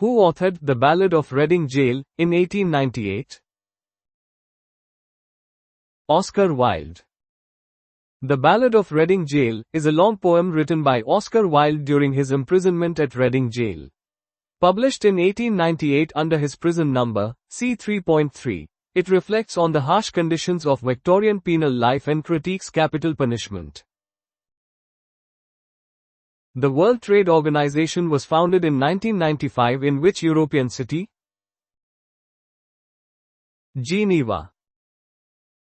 Who authored The Ballad of Reading Gaol in 1898? Oscar Wilde. The Ballad of Reading Gaol is a long poem written by Oscar Wilde during his imprisonment at Reading Gaol. Published in 1898 under his prison number, C3.3, it reflects on the harsh conditions of Victorian penal life and critiques capital punishment. The World Trade Organization was founded in 1995 in which European city? Geneva.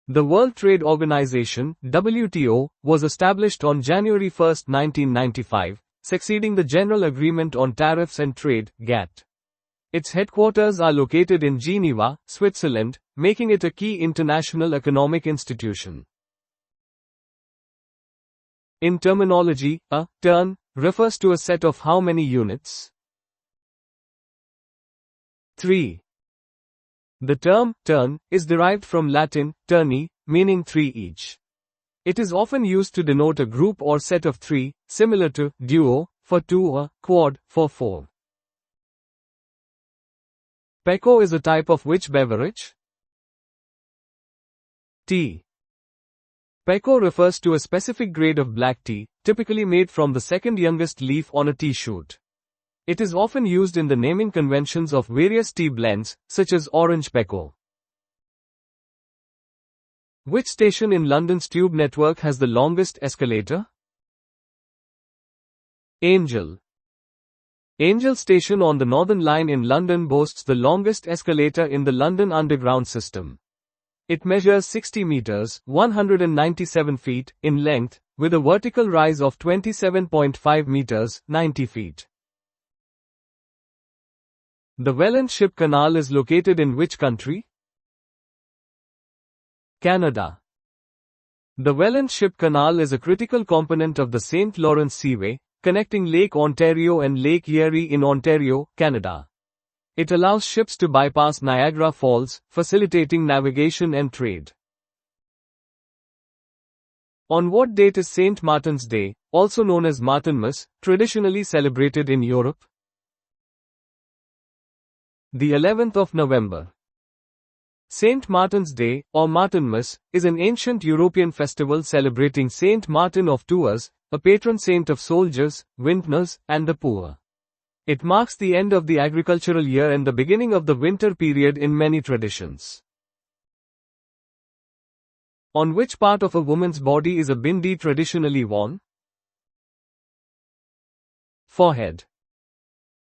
The World Trade Organization, WTO, was established on January 1, 1995, succeeding the General Agreement on Tariffs and Trade, GATT. Its headquarters are located in Geneva, Switzerland, making it a key international economic institution. In terminology, a turn refers to a set of how many units? 3. The term turn is derived from Latin turni, meaning 3 each. It is often used to denote a group or set of 3, similar to duo for 2 or quad for 4. Peco is a type of which beverage? Tea. Peco refers to a specific grade of black tea, typically made from the second youngest leaf on a tea shoot. It is often used in the naming conventions of various tea blends, such as orange peco. Which station in London's tube network has the longest escalator? Angel. Angel Station on the Northern Line in London boasts the longest escalator in the London Underground system. It measures 60 meters, 197 feet, in length, with a vertical rise of 27.5 meters, 90 feet. The Welland Ship Canal is located in which country? Canada. The Welland Ship Canal is a critical component of the St. Lawrence Seaway, connecting Lake Ontario and Lake Erie in Ontario, Canada. It allows ships to bypass Niagara Falls, facilitating navigation and trade. On what date is St. Martin's Day, also known as Martinmas, traditionally celebrated in Europe? The 11th of November. St. Martin's Day, or Martinmas, is an ancient European festival celebrating Saint Martin of Tours, a patron saint of soldiers, vintners, and the poor. It marks the end of the agricultural year and the beginning of the winter period in many traditions. On which part of a woman's body is a bindi traditionally worn? Forehead.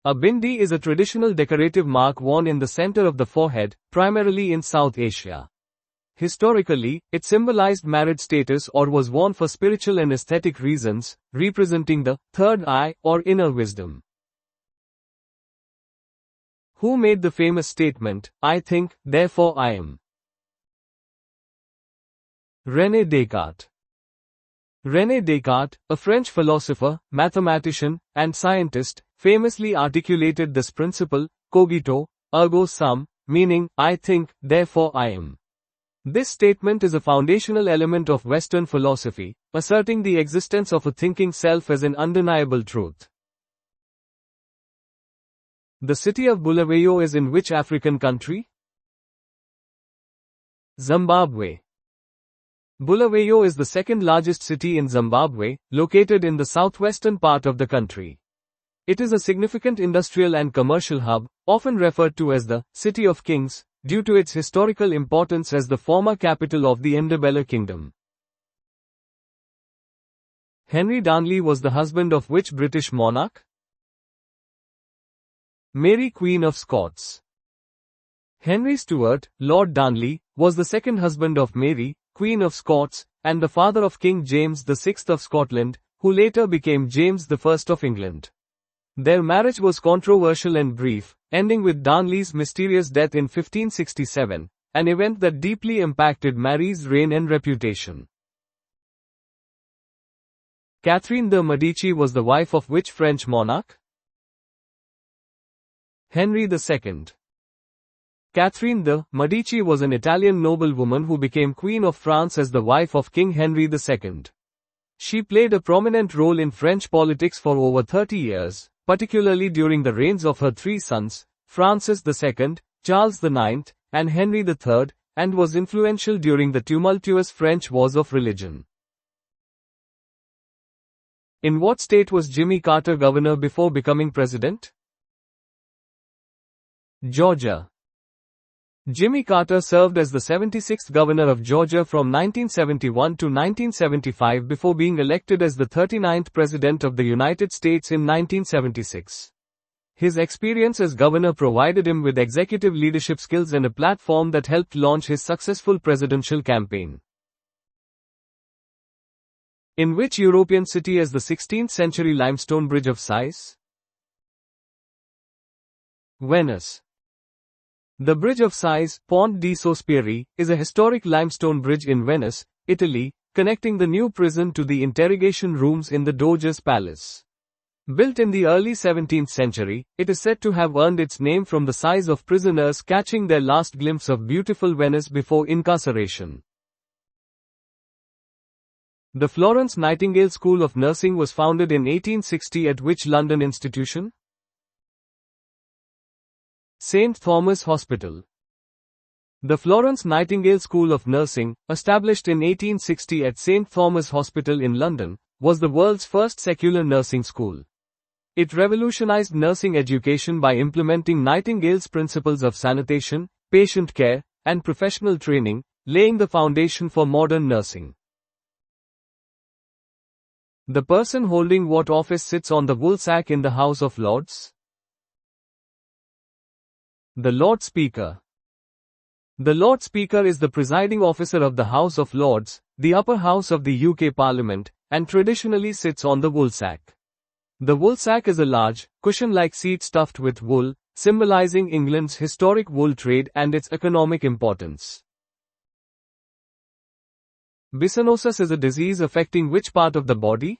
A bindi is a traditional decorative mark worn in the center of the forehead, primarily in South Asia. Historically, it symbolized marriage status or was worn for spiritual and aesthetic reasons, representing the third eye or inner wisdom. Who made the famous statement, "I think, therefore I am"? René Descartes. René Descartes, a French philosopher, mathematician, and scientist, famously articulated this principle, cogito, ergo sum, meaning, I think, therefore I am. This statement is a foundational element of Western philosophy, asserting the existence of a thinking self as an undeniable truth. The city of Bulawayo is in which African country? Zimbabwe. Bulawayo is the second largest city in Zimbabwe, located in the southwestern part of the country. It is a significant industrial and commercial hub, often referred to as the City of Kings, due to its historical importance as the former capital of the Ndebele Kingdom. Henry Darnley was the husband of which British monarch? Mary, Queen of Scots. Henry Stuart, Lord Darnley, was the second husband of Mary, Queen of Scots, and the father of King James VI of Scotland, who later became James I of England. Their marriage was controversial and brief, ending with Darnley's mysterious death in 1567, an event that deeply impacted Mary's reign and reputation. Catherine de' Medici was the wife of which French monarch? Henry II. Catherine de' Medici was an Italian noblewoman who became Queen of France as the wife of King Henry II. She played a prominent role in French politics for over 30 years, particularly during the reigns of her three sons, Francis II, Charles IX, and Henry III, and was influential during the tumultuous French Wars of Religion. In what state was Jimmy Carter governor before becoming president? Georgia. Jimmy Carter served as the 76th governor of Georgia from 1971 to 1975 before being elected as the 39th president of the United States in 1976. His experience as governor provided him with executive leadership skills and a platform that helped launch his successful presidential campaign. In which European city is the 16th century limestone bridge of size? Venice. The Bridge of Sighs, Ponte di Sospiri, is a historic limestone bridge in Venice, Italy, connecting the new prison to the interrogation rooms in the Doge's Palace. Built in the early 17th century, it is said to have earned its name from the sighs of prisoners catching their last glimpse of beautiful Venice before incarceration. The Florence Nightingale School of Nursing was founded in 1860 at which London institution? St. Thomas Hospital. The Florence Nightingale School of Nursing, established in 1860 at St. Thomas Hospital in London, was the world's first secular nursing school. It revolutionized nursing education by implementing Nightingale's principles of sanitation, patient care, and professional training, laying the foundation for modern nursing. The person holding what office sits on the woolsack in the House of Lords? The Lord Speaker. The Lord Speaker is the presiding officer of the House of Lords, the upper house of the UK Parliament, and traditionally sits on the woolsack. The woolsack is a large, cushion-like seat stuffed with wool, symbolizing England's historic wool trade and its economic importance. Bisonosis is a disease affecting which part of the body?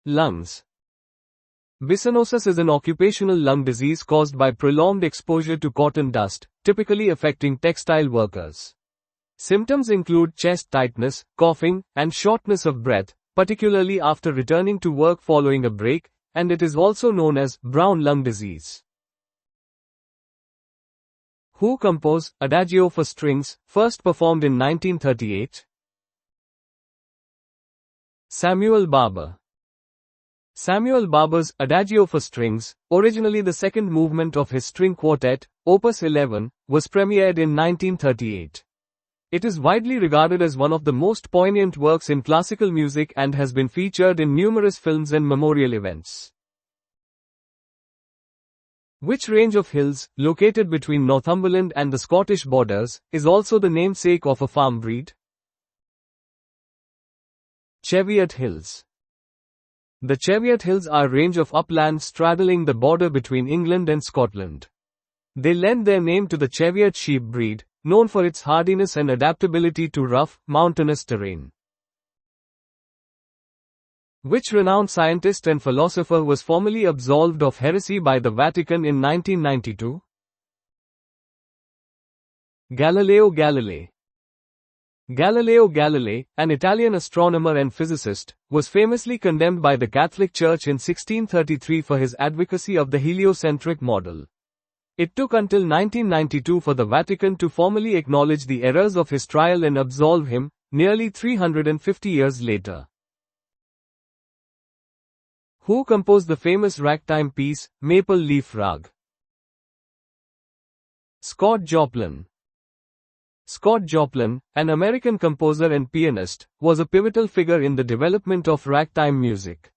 Lungs. Bisonosis is an occupational lung disease caused by prolonged exposure to cotton dust, typically affecting textile workers. Symptoms include chest tightness, coughing, and shortness of breath, particularly after returning to work following a break, and it is also known as brown lung disease. Who composed Adagio for Strings, first performed in 1938? Samuel Barber. Samuel Barber's Adagio for Strings, originally the second movement of his string quartet, Opus 11, was premiered in 1938. It is widely regarded as one of the most poignant works in classical music and has been featured in numerous films and memorial events. Which range of hills, located between Northumberland and the Scottish borders, is also the namesake of a farm breed? Cheviot Hills. The Cheviot Hills are a range of upland straddling the border between England and Scotland. They lend their name to the Cheviot sheep breed, known for its hardiness and adaptability to rough, mountainous terrain. Which renowned scientist and philosopher was formally absolved of heresy by the Vatican in 1992? Galileo Galilei. Galileo Galilei, an Italian astronomer and physicist, was famously condemned by the Catholic Church in 1633 for his advocacy of the heliocentric model. It took until 1992 for the Vatican to formally acknowledge the errors of his trial and absolve him, nearly 350 years later. Who composed the famous ragtime piece, Maple Leaf Rag? Scott Joplin. Scott Joplin, an American composer and pianist, was a pivotal figure in the development of ragtime music.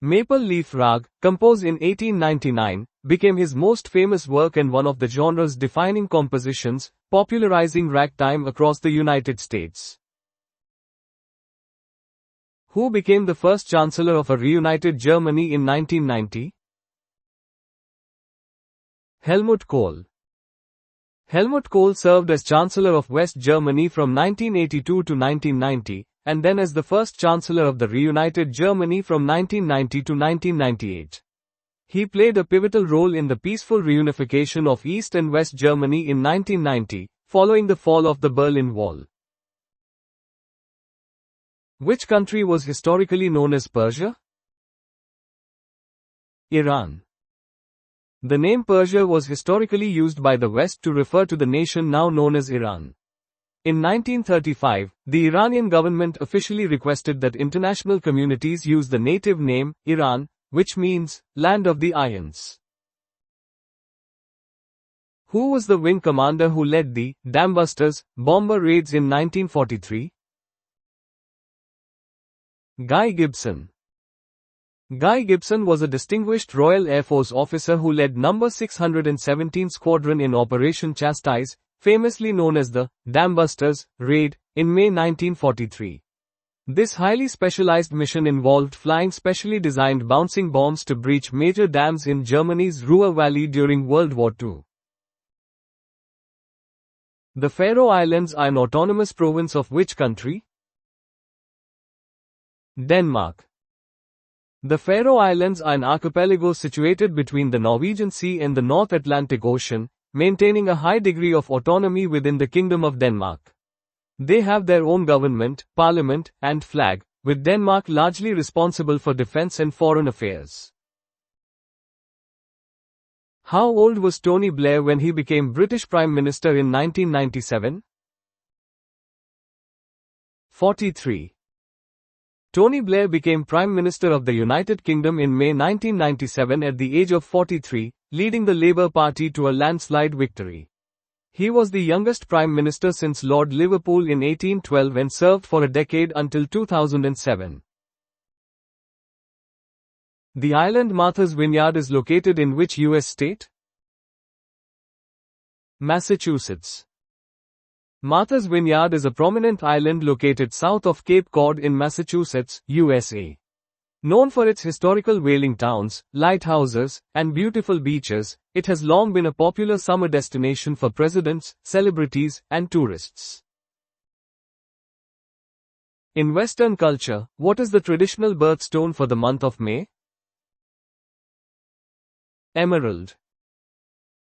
Maple Leaf Rag, composed in 1899, became his most famous work and one of the genre's defining compositions, popularizing ragtime across the United States. Who became the first Chancellor of a reunited Germany in 1990? Helmut Kohl. Helmut Kohl served as Chancellor of West Germany from 1982 to 1990, and then as the first Chancellor of the reunited Germany from 1990 to 1998. He played a pivotal role in the peaceful reunification of East and West Germany in 1990, following the fall of the Berlin Wall. Which country was historically known as Persia? Iran. The name Persia was historically used by the West to refer to the nation now known as Iran. In 1935, the Iranian government officially requested that international communities use the native name, Iran, which means, land of the irons. Who was the wing commander who led the Dambusters bomber raids in 1943? Guy Gibson. Guy Gibson was a distinguished Royal Air Force officer who led No. 617 Squadron in Operation Chastise, famously known as the Dambusters raid, in May 1943. This highly specialized mission involved flying specially designed bouncing bombs to breach major dams in Germany's Ruhr Valley during World War II. The Faroe Islands are an autonomous province of which country? Denmark. The Faroe Islands are an archipelago situated between the Norwegian Sea and the North Atlantic Ocean, maintaining a high degree of autonomy within the Kingdom of Denmark. They have their own government, parliament, and flag, with Denmark largely responsible for defense and foreign affairs. How old was Tony Blair when he became British Prime Minister in 1997? 43. Tony Blair became Prime Minister of the United Kingdom in May 1997 at the age of 43, leading the Labour Party to a landslide victory. He was the youngest Prime Minister since Lord Liverpool in 1812 and served for a decade until 2007. The island Martha's Vineyard is located in which US state? Massachusetts. Martha's Vineyard is a prominent island located south of Cape Cod in Massachusetts, USA. Known for its historical whaling towns, lighthouses, and beautiful beaches, it has long been a popular summer destination for presidents, celebrities, and tourists. In Western culture, what is the traditional birthstone for the month of May? Emerald.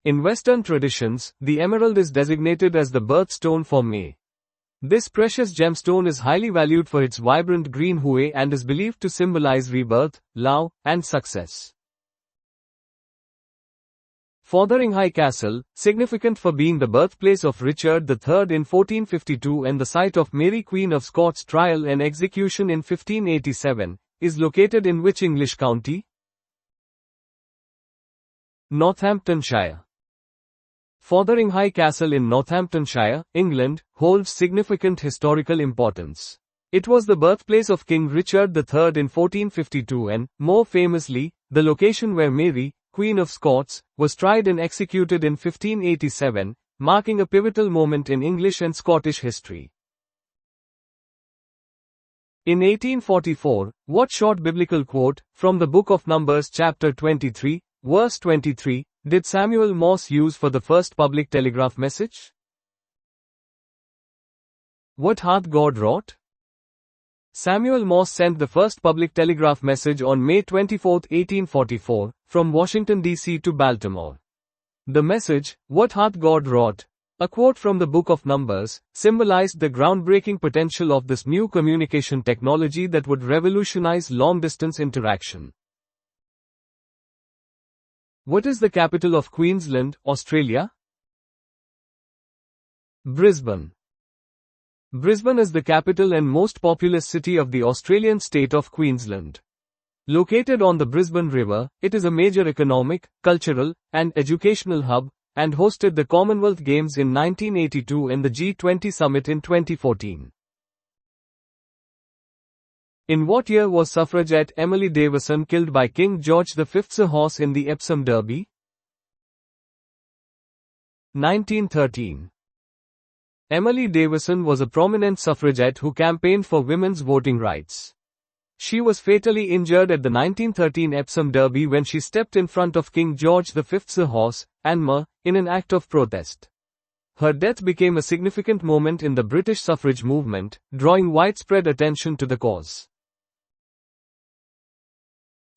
In Western traditions, the emerald is designated as the birthstone for May. This precious gemstone is highly valued for its vibrant green hue and is believed to symbolize rebirth, love, and success. Fotheringhay Castle, significant for being the birthplace of Richard III in 1452 and the site of Mary Queen of Scots' trial and execution in 1587, is located in which English county? Northamptonshire. Fotheringhay Castle in Northamptonshire, England, holds significant historical importance. It was the birthplace of King Richard III in 1452 and, more famously, the location where Mary, Queen of Scots, was tried and executed in 1587, marking a pivotal moment in English and Scottish history. In 1844, what short biblical quote, from the Book of Numbers chapter 23, verse 23, did Samuel Morse use for the first public telegraph message? What hath God wrought? Samuel Morse sent the first public telegraph message on May 24, 1844, from Washington, D.C. to Baltimore. The message, "What hath God wrought?" a quote from the Book of Numbers, symbolized the groundbreaking potential of this new communication technology that would revolutionize long-distance interaction. What is the capital of Queensland, Australia? Brisbane. Brisbane is the capital and most populous city of the Australian state of Queensland. Located on the Brisbane River, it is a major economic, cultural, and educational hub, and hosted the Commonwealth Games in 1982 and the G20 Summit in 2014. In what year was suffragette Emily Davison killed by King George V's horse in the Epsom Derby? 1913. Emily Davison was a prominent suffragette who campaigned for women's voting rights. She was fatally injured at the 1913 Epsom Derby when she stepped in front of King George V's horse, Anmer, in an act of protest. Her death became a significant moment in the British suffrage movement, drawing widespread attention to the cause.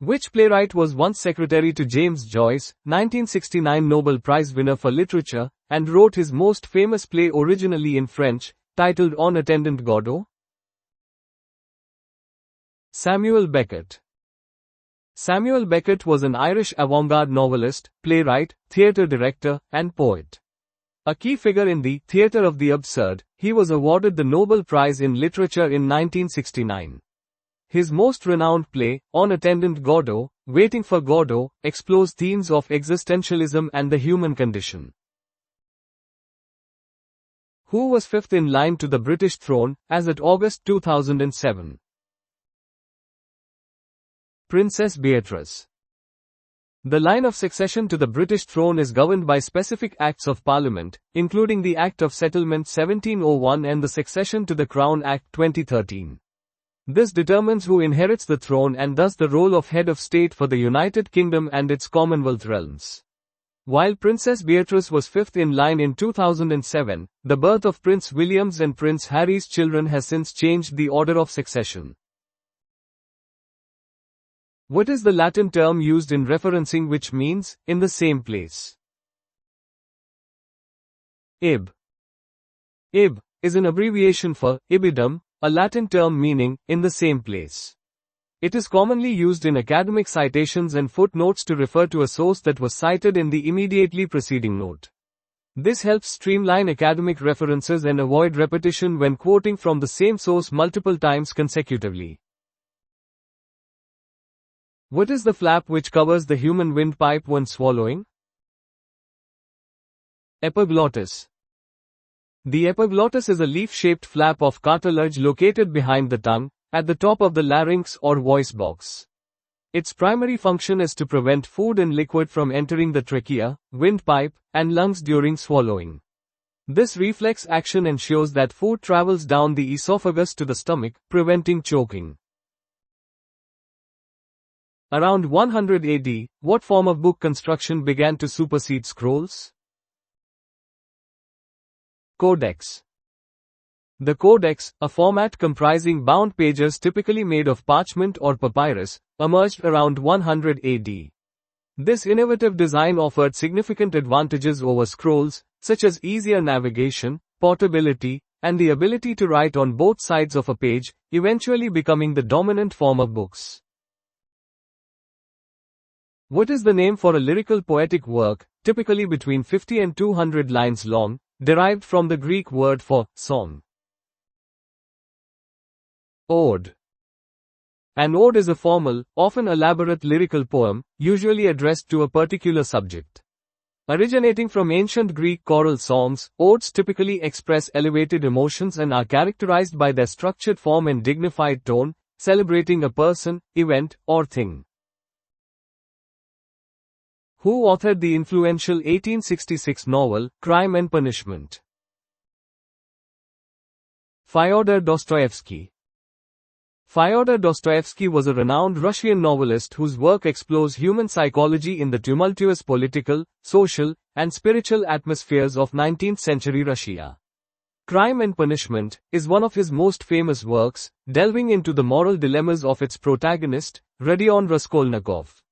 Which playwright was once secretary to James Joyce, 1969 Nobel Prize winner for literature, and wrote his most famous play originally in French, titled En attendant Godot? Samuel Beckett. Samuel Beckett was an Irish avant-garde novelist, playwright, theatre director, and poet. A key figure in the theatre of the absurd, he was awarded the Nobel Prize in Literature in 1969. His most renowned play, On Attendant Godot, Waiting for Godot, explores themes of existentialism and the human condition. Who was fifth in line to the British throne, as at August 2007? Princess Beatrice. The line of succession to the British throne is governed by specific Acts of Parliament, including the Act of Settlement 1701 and the Succession to the Crown Act 2013. This determines who inherits the throne and thus the role of head of state for the United Kingdom and its Commonwealth realms. While Princess Beatrice was fifth in line in 2007, the birth of Prince William's and Prince Harry's children has since changed the order of succession. What is the Latin term used in referencing which means, in the same place? Ib. Ib is an abbreviation for ibidem, a Latin term meaning, in the same place. It is commonly used in academic citations and footnotes to refer to a source that was cited in the immediately preceding note. This helps streamline academic references and avoid repetition when quoting from the same source multiple times consecutively. What is the flap which covers the human windpipe when swallowing? Epiglottis. The epiglottis is a leaf-shaped flap of cartilage located behind the tongue, at the top of the larynx or voice box. Its primary function is to prevent food and liquid from entering the trachea, windpipe, and lungs during swallowing. This reflex action ensures that food travels down the esophagus to the stomach, preventing choking. Around 100 AD, what form of book construction began to supersede scrolls? Codex. The codex, a format comprising bound pages typically made of parchment or papyrus, emerged around 100 AD. This innovative design offered significant advantages over scrolls, such as easier navigation, portability, and the ability to write on both sides of a page, eventually becoming the dominant form of books. What is the name for a lyrical poetic work, typically between 50 and 200 lines long, derived from the Greek word for song? Ode. An ode is a formal, often elaborate lyrical poem, usually addressed to a particular subject. Originating from ancient Greek choral songs, odes typically express elevated emotions and are characterized by their structured form and dignified tone, celebrating a person, event, or thing. Who authored the influential 1866 novel, Crime and Punishment? Fyodor Dostoevsky. Fyodor Dostoevsky was a renowned Russian novelist whose work explores human psychology in the tumultuous political, social, and spiritual atmospheres of 19th-century Russia. Crime and Punishment is one of his most famous works, delving into the moral dilemmas of its protagonist, Rodion Raskolnikov.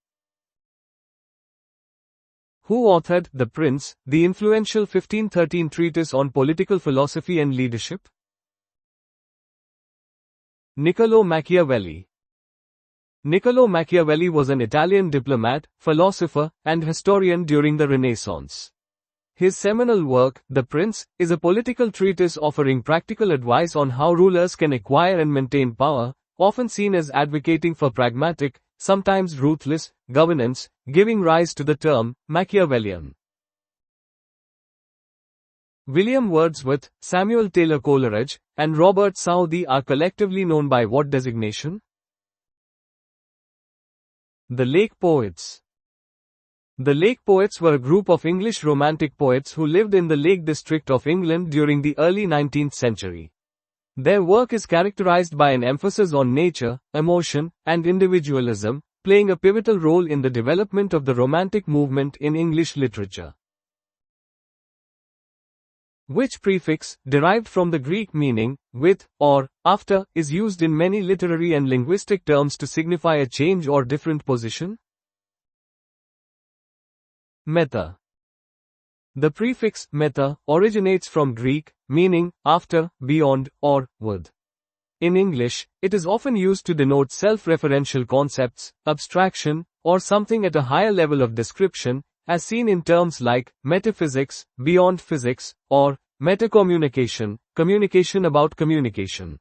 Who authored The Prince, the influential 1513 treatise on political philosophy and leadership? Niccolò Machiavelli. Niccolò Machiavelli was an Italian diplomat, philosopher, and historian during the Renaissance. His seminal work, The Prince, is a political treatise offering practical advice on how rulers can acquire and maintain power, often seen as advocating for pragmatic, sometimes ruthless, governance, giving rise to the term Machiavellian. William Wordsworth, Samuel Taylor Coleridge, and Robert Southey are collectively known by what designation? The Lake Poets. The Lake Poets were a group of English Romantic poets who lived in the Lake District of England during the early 19th century. Their work is characterized by an emphasis on nature, emotion, and individualism, playing a pivotal role in the development of the Romantic movement in English literature. Which prefix, derived from the Greek meaning, with, or, after, is used in many literary and linguistic terms to signify a change or different position? Meta. The prefix, meta, originates from Greek, meaning, after, beyond, or, with. In English, it is often used to denote self-referential concepts, abstraction, or something at a higher level of description, as seen in terms like metaphysics, beyond physics, or metacommunication, communication about communication.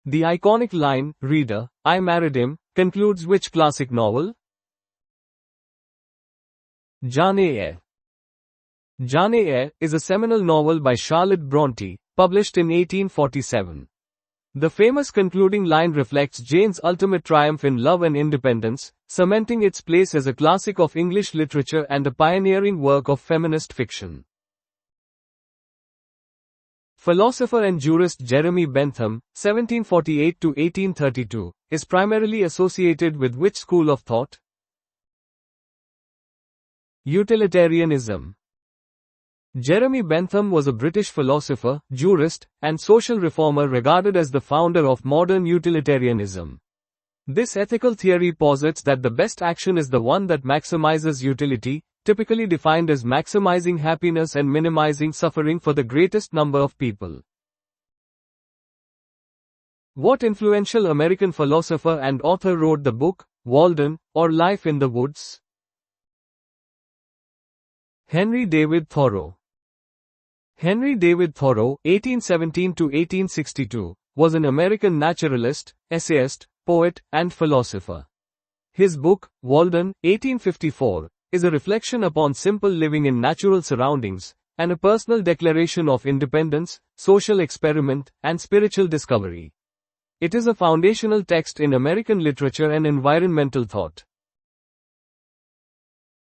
The iconic line, "Reader, I married him," concludes which classic novel? Jane Eyre. Jane Eyre is a seminal novel by Charlotte Brontë, published in 1847. The famous concluding line reflects Jane's ultimate triumph in love and independence, cementing its place as a classic of English literature and a pioneering work of feminist fiction. Philosopher and jurist Jeremy Bentham, 1748 to 1832, is primarily associated with which school of thought? Utilitarianism. Jeremy Bentham was a British philosopher, jurist, and social reformer regarded as the founder of modern utilitarianism. This ethical theory posits that the best action is the one that maximizes utility, typically defined as maximizing happiness and minimizing suffering for the greatest number of people. What influential American philosopher and author wrote the book, Walden, or Life in the Woods? Henry David Thoreau. Henry David Thoreau, 1817 to 1862, was an American naturalist, essayist, poet, and philosopher. His book, Walden, 1854, is a reflection upon simple living in natural surroundings, and a personal declaration of independence, social experiment, and spiritual discovery. It is a foundational text in American literature and environmental thought.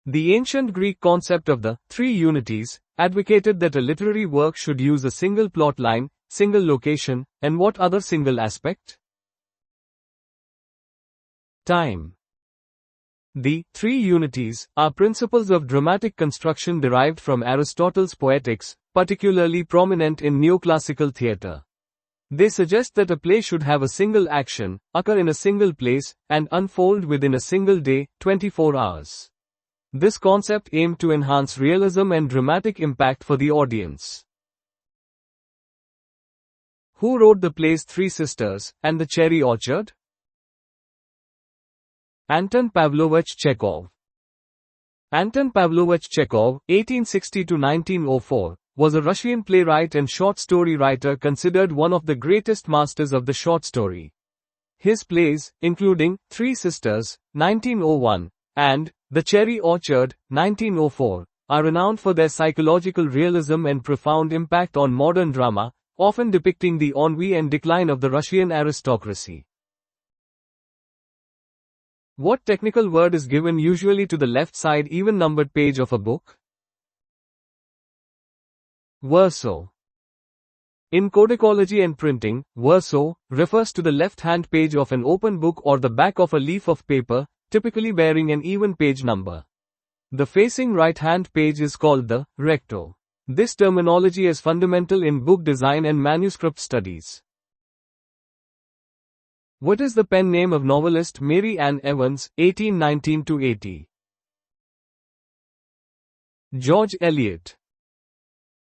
The ancient Greek concept of the three unities advocated that a literary work should use a single plot line, single location, and what other single aspect? Time. The three unities are principles of dramatic construction derived from Aristotle's Poetics, particularly prominent in neoclassical theatre. They suggest that a play should have a single action, occur in a single place, and unfold within a single day, 24 hours. This concept aimed to enhance realism and dramatic impact for the audience. Who wrote the plays Three Sisters and The Cherry Orchard? Anton Pavlovich Chekhov. Anton Pavlovich Chekhov, 1860 to 1904, was a Russian playwright and short story writer considered one of the greatest masters of the short story. His plays, including Three Sisters, 1901, and The Cherry Orchard, 1904, are renowned for their psychological realism and profound impact on modern drama, often depicting the ennui and decline of the Russian aristocracy. What technical word is given usually to the left side even-numbered page of a book? Verso. In codicology and printing, verso refers to the left-hand page of an open book or the back of a leaf of paper, typically bearing an even page number. The facing right-hand page is called the recto. This terminology is fundamental in book design and manuscript studies. What is the pen name of novelist Mary Ann Evans, 1819 to 80? George Eliot.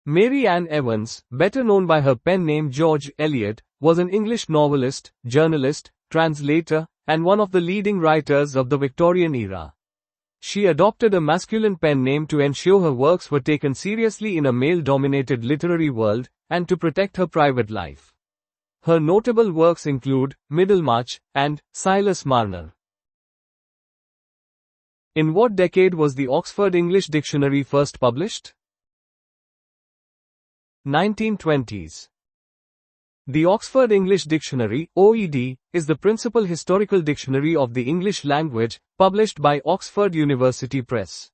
Mary Ann Evans, better known by her pen name George Eliot, was an English novelist, journalist, translator, and one of the leading writers of the Victorian era. She adopted a masculine pen name to ensure her works were taken seriously in a male-dominated literary world, and to protect her private life. Her notable works include Middlemarch and Silas Marner. In what decade was the Oxford English Dictionary first published? 1920s. The Oxford English Dictionary, OED, is the principal historical dictionary of the English language, published by Oxford University Press.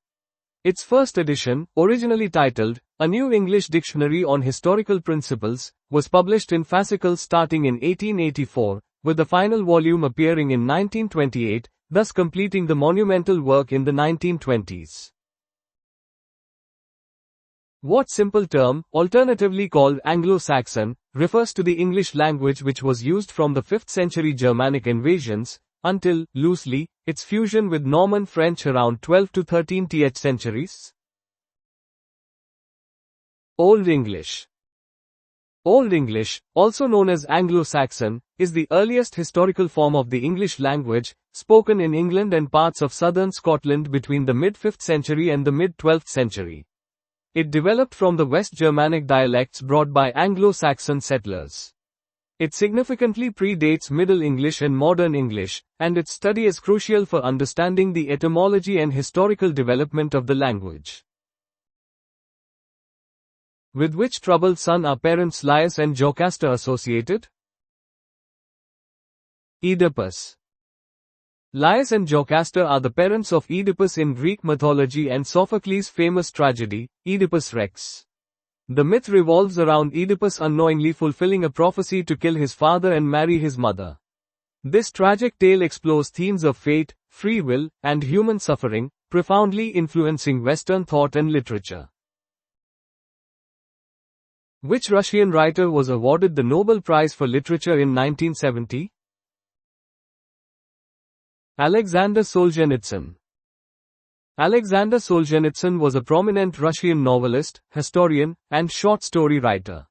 Its first edition, originally titled, A New English Dictionary on Historical Principles, was published in fascicles starting in 1884, with the final volume appearing in 1928, thus completing the monumental work in the 1920s. What simple term, alternatively called Anglo-Saxon, refers to the English language which was used from the 5th century Germanic invasions, until, loosely, its fusion with Norman French around 12 to 13th centuries? Old English. Old English, also known as Anglo-Saxon, is the earliest historical form of the English language, spoken in England and parts of southern Scotland between the mid-5th century and the mid-12th century. It developed from the West Germanic dialects brought by Anglo-Saxon settlers. It significantly predates Middle English and Modern English, and its study is crucial for understanding the etymology and historical development of the language. With which troubled son are parents Laius and Jocasta associated? Oedipus. Laius and Jocasta are the parents of Oedipus in Greek mythology and Sophocles' famous tragedy, Oedipus Rex. The myth revolves around Oedipus unknowingly fulfilling a prophecy to kill his father and marry his mother. This tragic tale explores themes of fate, free will, and human suffering, profoundly influencing Western thought and literature. Which Russian writer was awarded the Nobel Prize for Literature in 1970? Alexander Solzhenitsyn. Alexander Solzhenitsyn was a prominent Russian novelist, historian, and short story writer.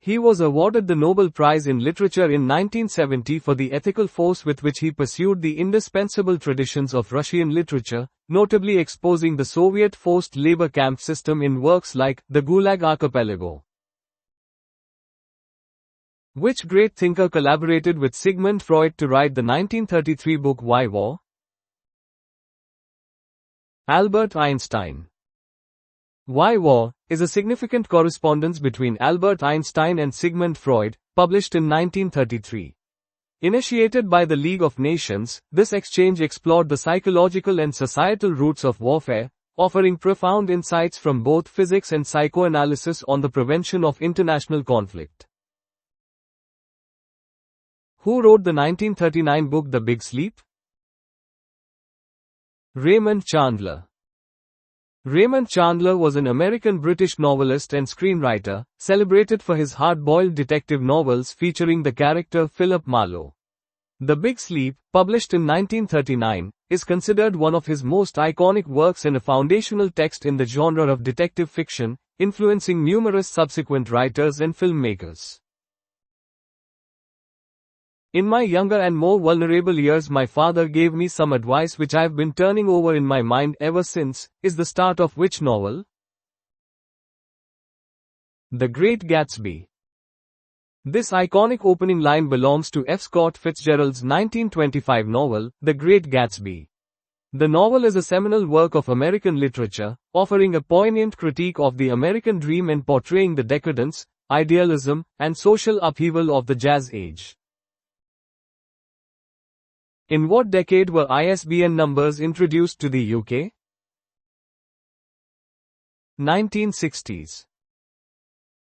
He was awarded the Nobel Prize in Literature in 1970 for the ethical force with which he pursued the indispensable traditions of Russian literature, notably exposing the Soviet forced labor camp system in works like The Gulag Archipelago. Which great thinker collaborated with Sigmund Freud to write the 1933 book Why War? Albert Einstein. Why War is a significant correspondence between Albert Einstein and Sigmund Freud, published in 1933. Initiated by the League of Nations, this exchange explored the psychological and societal roots of warfare, offering profound insights from both physics and psychoanalysis on the prevention of international conflict. Who wrote the 1939 book The Big Sleep? Raymond Chandler. Raymond Chandler was an American-British novelist and screenwriter, celebrated for his hard-boiled detective novels featuring the character Philip Marlowe. The Big Sleep, published in 1939, is considered one of his most iconic works and a foundational text in the genre of detective fiction, influencing numerous subsequent writers and filmmakers. In my younger and more vulnerable years, my father gave me some advice which I have been turning over in my mind ever since, is the start of which novel? The Great Gatsby. This iconic opening line belongs to F. Scott Fitzgerald's 1925 novel, The Great Gatsby. The novel is a seminal work of American literature, offering a poignant critique of the American dream and portraying the decadence, idealism, and social upheaval of the Jazz Age. In what decade were ISBN numbers introduced to the UK? 1960s.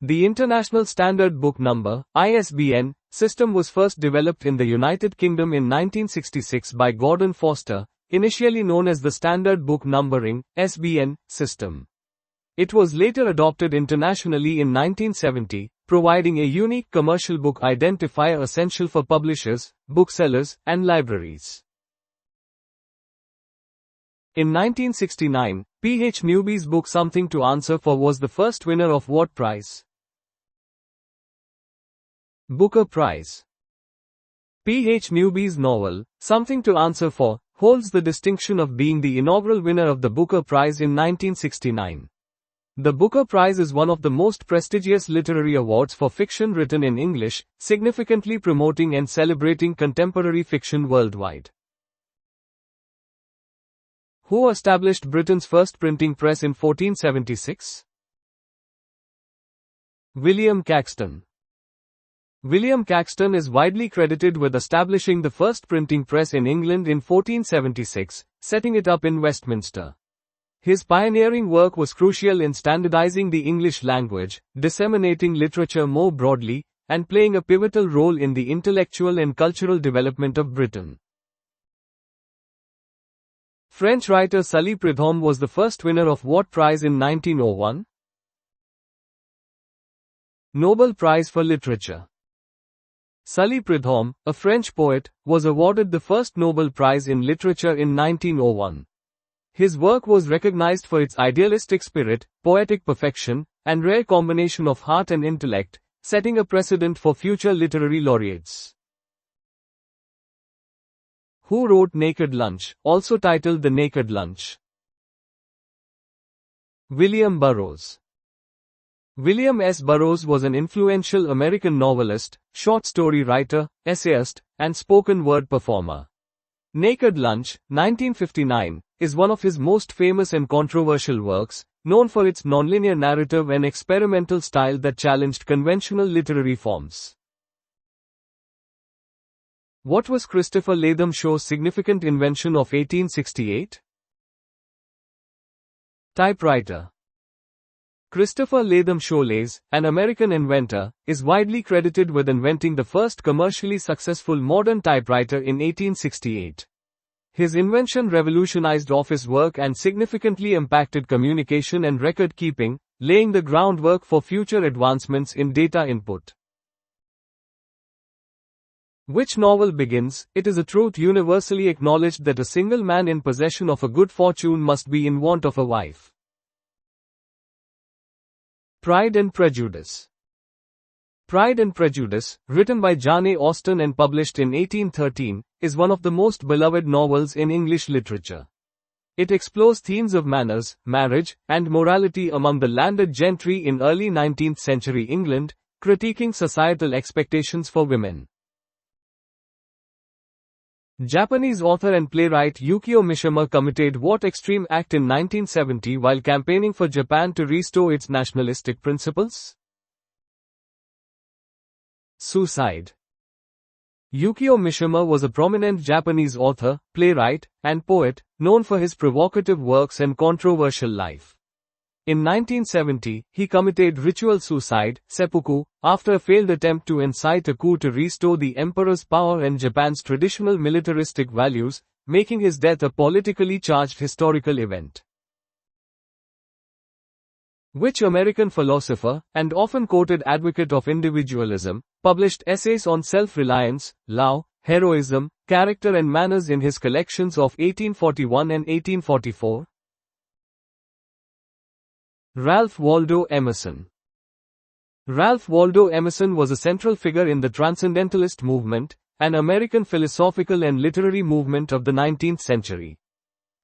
The International Standard Book Number (ISBN) system was first developed in the United Kingdom in 1966 by Gordon Foster, initially known as the Standard Book Numbering (SBN) system. It was later adopted internationally in 1970, providing a unique commercial book identifier essential for publishers, booksellers, and libraries. In 1969, P. H. Newby's book Something to Answer For was the first winner of what prize? Booker Prize. P. H. Newby's novel, Something to Answer For, holds the distinction of being the inaugural winner of the Booker Prize in 1969. The Booker Prize is one of the most prestigious literary awards for fiction written in English, significantly promoting and celebrating contemporary fiction worldwide. Who established Britain's first printing press in 1476? William Caxton. William Caxton is widely credited with establishing the first printing press in England in 1476, setting it up in Westminster. His pioneering work was crucial in standardizing the English language, disseminating literature more broadly, and playing a pivotal role in the intellectual and cultural development of Britain. French writer Sully Prudhomme was the first winner of what prize in 1901? Nobel Prize for Literature. Sully Prudhomme, a French poet, was awarded the first Nobel Prize in Literature in 1901. His work was recognized for its idealistic spirit, poetic perfection, and rare combination of heart and intellect, setting a precedent for future literary laureates. Who wrote Naked Lunch, also titled The Naked Lunch? William Burroughs. William S. Burroughs was an influential American novelist, short story writer, essayist, and spoken word performer. Naked Lunch, 1959, is one of his most famous and controversial works, known for its nonlinear narrative and experimental style that challenged conventional literary forms. What was Christopher Latham Shaw's significant invention of 1868? Typewriter. Christopher Latham Shaw, an American inventor, is widely credited with inventing the first commercially successful modern typewriter in 1868. His invention revolutionized office work and significantly impacted communication and record keeping, laying the groundwork for future advancements in data input. Which novel begins, "It is a truth universally acknowledged that a single man in possession of a good fortune must be in want of a wife"? Pride and Prejudice. Pride and Prejudice, written by Jane Austen and published in 1813, is one of the most beloved novels in English literature. It explores themes of manners, marriage, and morality among the landed gentry in early 19th century England, critiquing societal expectations for women. Japanese author and playwright Yukio Mishima committed what extreme act in 1970 while campaigning for Japan to restore its nationalistic principles? Suicide. Yukio Mishima was a prominent Japanese author, playwright, and poet, known for his provocative works and controversial life. In 1970, he committed ritual suicide, seppuku, after a failed attempt to incite a coup to restore the emperor's power and Japan's traditional militaristic values, making his death a politically charged historical event. Which American philosopher, and often quoted advocate of individualism, published essays on self-reliance, love, heroism, character and manners in his collections of 1841 and 1844? Ralph Waldo Emerson. Ralph Waldo Emerson was a central figure in the Transcendentalist movement, an American philosophical and literary movement of the 19th century.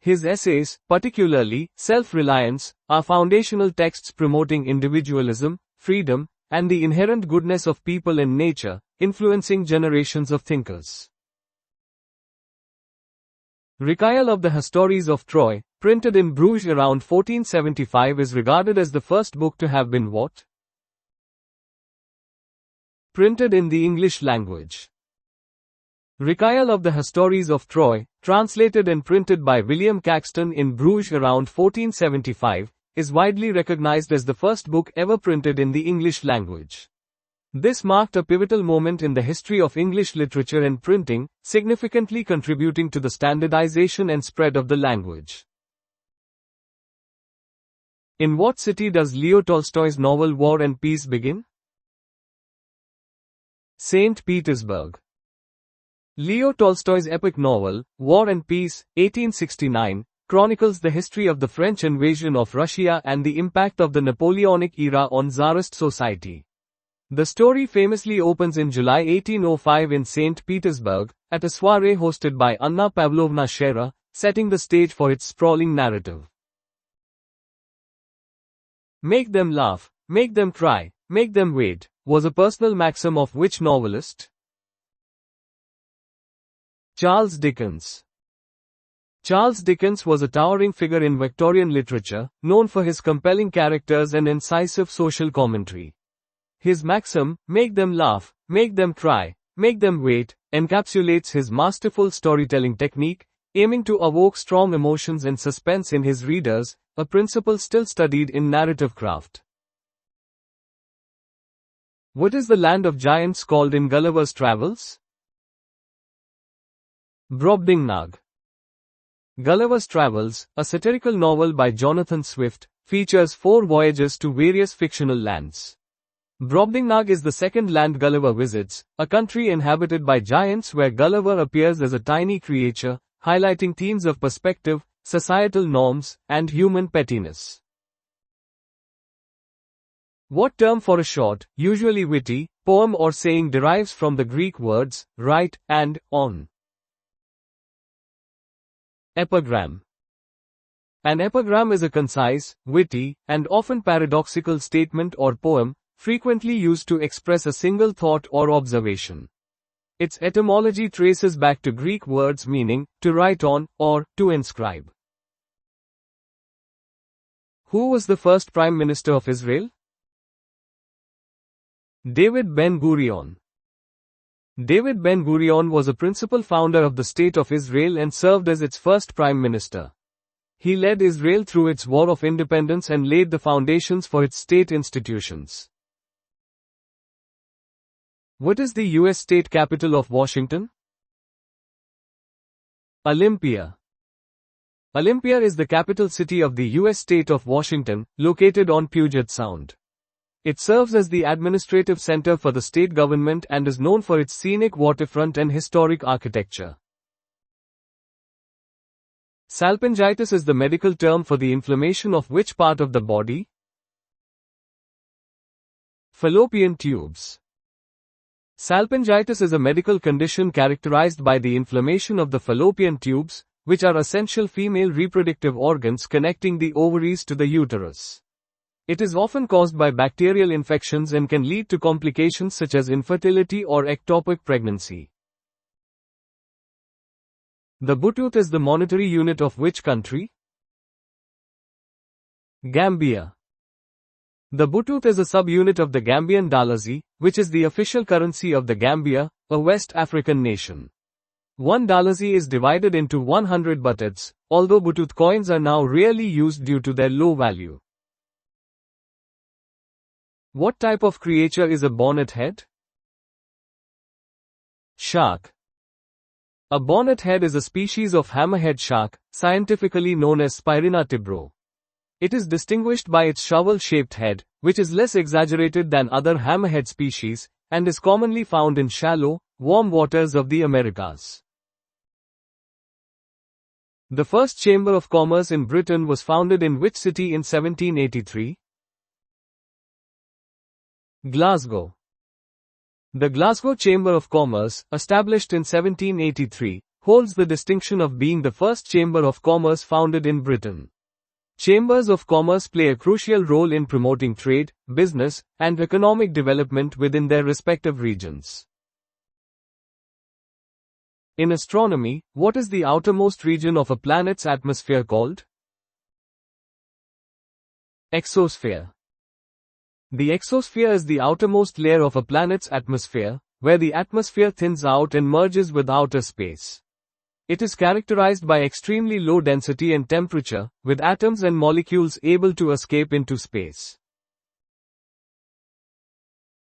His essays, particularly Self-Reliance, are foundational texts promoting individualism, freedom, and the inherent goodness of people and nature, influencing generations of thinkers. Recueil of the Histories of Troy, printed in Bruges around 1475, is regarded as the first book to have been what? Printed in the English language. Recueil of the Histories of Troy, translated and printed by William Caxton in Bruges around 1475, is widely recognized as the first book ever printed in the English language. This marked a pivotal moment in the history of English literature and printing, significantly contributing to the standardization and spread of the language. In what city does Leo Tolstoy's novel War and Peace begin? St. Petersburg. Leo Tolstoy's epic novel, War and Peace, 1869, chronicles the history of the French invasion of Russia and the impact of the Napoleonic era on Tsarist society. The story famously opens in July 1805 in St. Petersburg, at a soirée hosted by Anna Pavlovna Scherer, setting the stage for its sprawling narrative. Make them laugh, make them cry, make them wait, was a personal maxim of which novelist? Charles Dickens. Charles Dickens was a towering figure in Victorian literature, known for his compelling characters and incisive social commentary. His maxim, make them laugh, make them cry, make them wait, encapsulates his masterful storytelling technique, aiming to evoke strong emotions and suspense in his readers, a principle still studied in narrative craft. What is the land of giants called in Gulliver's Travels? Brobdingnag. Gulliver's Travels, a satirical novel by Jonathan Swift, features 4 voyages to various fictional lands. Brobdingnag is the second land Gulliver visits, a country inhabited by giants where Gulliver appears as a tiny creature, highlighting themes of perspective, societal norms, and human pettiness. What term for a short, usually witty, poem or saying derives from the Greek words, right, and, on? Epigram. An epigram is a concise, witty, and often paradoxical statement or poem, frequently used to express a single thought or observation. Its etymology traces back to Greek words meaning, to write on, or, to inscribe. Who was the first Prime Minister of Israel? David Ben-Gurion. David Ben-Gurion was a principal founder of the State of Israel and served as its first Prime Minister. He led Israel through its War of Independence and laid the foundations for its state institutions. What is the U.S. state capital of Washington? Olympia. Olympia is the capital city of the U.S. state of Washington, located on Puget Sound. It serves as the administrative center for the state government and is known for its scenic waterfront and historic architecture. Salpingitis is the medical term for the inflammation of which part of the body? Fallopian tubes. Salpingitis is a medical condition characterized by the inflammation of the fallopian tubes, which are essential female reproductive organs connecting the ovaries to the uterus. It is often caused by bacterial infections and can lead to complications such as infertility or ectopic pregnancy. The butut is the monetary unit of which country? Gambia. The butut is a subunit of the Gambian dalasi, which is the official currency of the Gambia, a West African nation. One dalasi is divided into 100 bututs, although butut coins are now rarely used due to their low value. What type of creature is a bonnet head? Shark. A bonnet head is a species of hammerhead shark, scientifically known as Spirina tibro. It is distinguished by its shovel-shaped head, which is less exaggerated than other hammerhead species, and is commonly found in shallow, warm waters of the Americas. The first Chamber of Commerce in Britain was founded in which city in 1783? Glasgow. The Glasgow Chamber of Commerce, established in 1783, holds the distinction of being the first Chamber of Commerce founded in Britain. Chambers of commerce play a crucial role in promoting trade, business, and economic development within their respective regions. In astronomy, what is the outermost region of a planet's atmosphere called? Exosphere. The exosphere is the outermost layer of a planet's atmosphere, where the atmosphere thins out and merges with outer space. It is characterized by extremely low density and temperature, with atoms and molecules able to escape into space.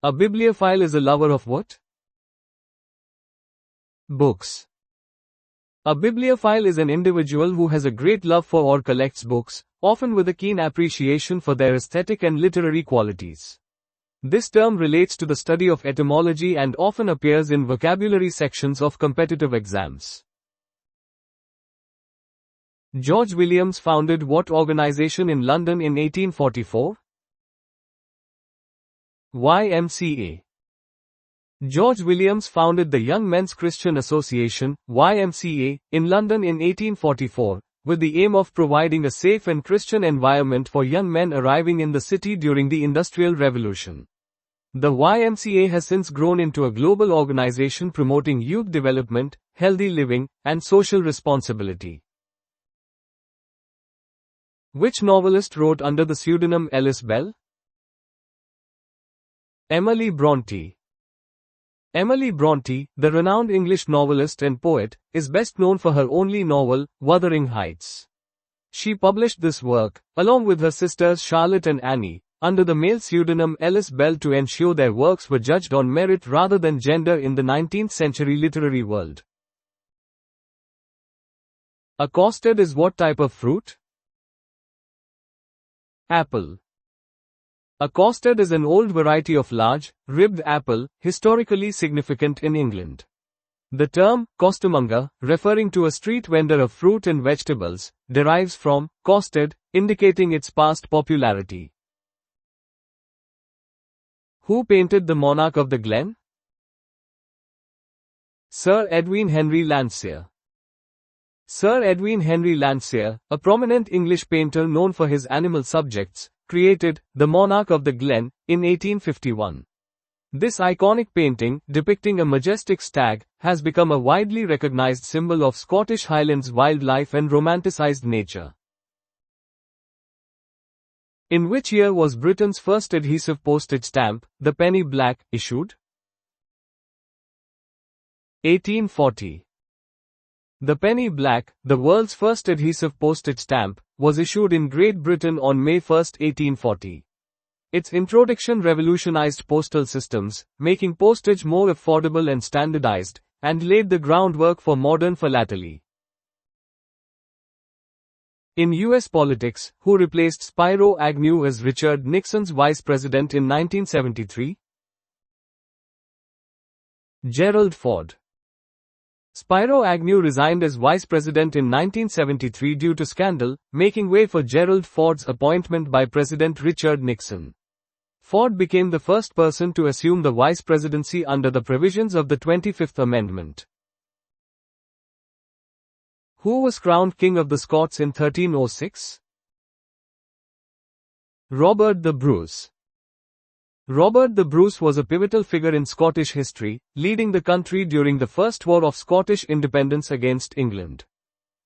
A bibliophile is a lover of what? Books. A bibliophile is an individual who has a great love for or collects books, often with a keen appreciation for their aesthetic and literary qualities. This term relates to the study of etymology and often appears in vocabulary sections of competitive exams. George Williams founded what organization in London in 1844? YMCA. George Williams founded the Young Men's Christian Association, YMCA, in London in 1844, with the aim of providing a safe and Christian environment for young men arriving in the city during the Industrial Revolution. The YMCA has since grown into a global organization promoting youth development, healthy living, and social responsibility. Which novelist wrote under the pseudonym Alice Bell? Emily Bronte. Emily Bronte, the renowned English novelist and poet, is best known for her only novel, Wuthering Heights. She published this work, along with her sisters Charlotte and Annie, under the male pseudonym Alice Bell to ensure their works were judged on merit rather than gender in the 19th century literary world. A custard is what type of fruit? Apple. A custard is an old variety of large, ribbed apple, historically significant in England. The term, costermonger, referring to a street vendor of fruit and vegetables, derives from custard, indicating its past popularity. Who painted The Monarch of the Glen? Sir Edwin Henry Landseer. Sir Edwin Henry Landseer, a prominent English painter known for his animal subjects, created The Monarch of the Glen in 1851. This iconic painting, depicting a majestic stag, has become a widely recognized symbol of Scottish Highlands wildlife and romanticized nature. In which year was Britain's first adhesive postage stamp, the penny black, issued? 1840. The penny black, the world's first adhesive postage stamp, was issued in Great Britain on May 1, 1840. Its introduction revolutionized postal systems, making postage more affordable and standardized, and laid the groundwork for modern philately. In U.S. politics, who replaced Spiro Agnew as Richard Nixon's vice president in 1973? Gerald Ford. Spiro Agnew resigned as vice president in 1973 due to scandal, making way for Gerald Ford's appointment by President Richard Nixon. Ford became the first person to assume the vice presidency under the provisions of the 25th Amendment. Who was crowned King of the Scots in 1306? Robert the Bruce. Robert the Bruce was a pivotal figure in Scottish history, leading the country during the First War of Scottish Independence against England.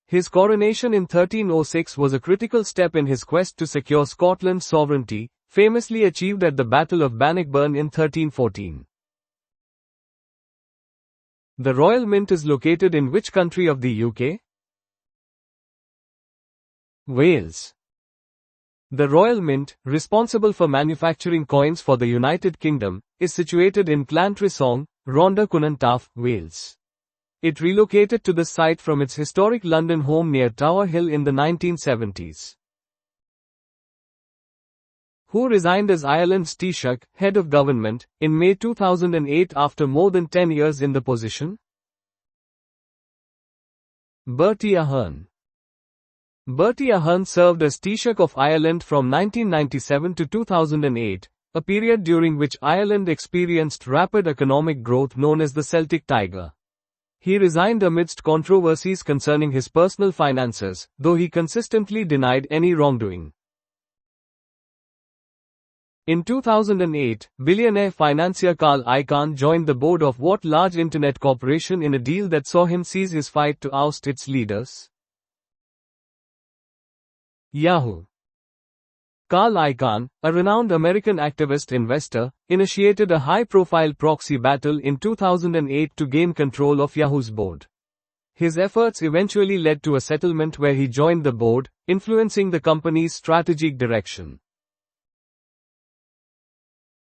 His coronation in 1306 was a critical step in his quest to secure Scotland's sovereignty, famously achieved at the Battle of Bannockburn in 1314. The Royal Mint is located in which country of the UK? Wales. The Royal Mint, responsible for manufacturing coins for the United Kingdom, is situated in Llantrisong, Rhondda Cynon Taf, Wales. It relocated to the site from its historic London home near Tower Hill in the 1970s. Who resigned as Ireland's Taoiseach, head of government, in May 2008 after more than 10 years in the position? Bertie Ahern. Bertie Ahern served as Taoiseach of Ireland from 1997 to 2008, a period during which Ireland experienced rapid economic growth known as the Celtic Tiger. He resigned amidst controversies concerning his personal finances, though he consistently denied any wrongdoing. In 2008, billionaire financier Carl Icahn joined the board of what large internet corporation in a deal that saw him cease his fight to oust its leaders? Yahoo! Carl Icahn, a renowned American activist investor, initiated a high-profile proxy battle in 2008 to gain control of Yahoo's board. His efforts eventually led to a settlement where he joined the board, influencing the company's strategic direction.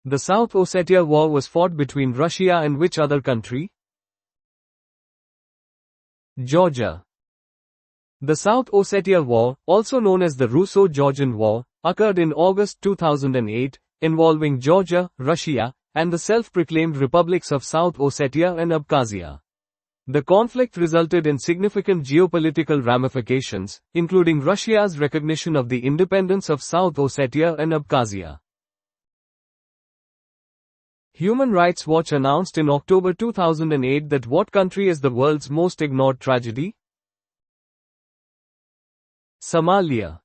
The South Ossetia War was fought between Russia and which other country? Georgia. The South Ossetia War, also known as the Russo-Georgian War, occurred in August 2008, involving Georgia, Russia, and the self-proclaimed republics of South Ossetia and Abkhazia. The conflict resulted in significant geopolitical ramifications, including Russia's recognition of the independence of South Ossetia and Abkhazia. Human Rights Watch announced in October 2008 that what country is the world's most ignored tragedy? Somalia.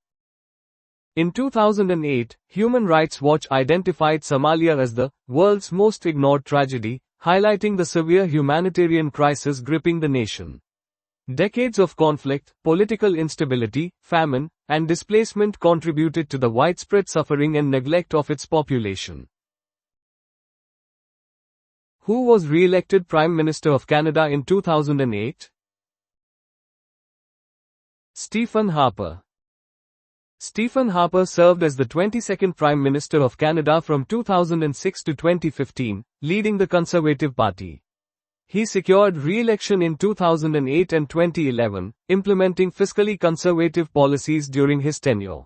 In 2008, Human Rights Watch identified Somalia as the world's most ignored tragedy, highlighting the severe humanitarian crisis gripping the nation. Decades of conflict, political instability, famine, and displacement contributed to the widespread suffering and neglect of its population. Who was re-elected Prime Minister of Canada in 2008? Stephen Harper. Stephen Harper served as the 22nd Prime Minister of Canada from 2006 to 2015, leading the Conservative Party. He secured re-election in 2008 and 2011, implementing fiscally conservative policies during his tenure.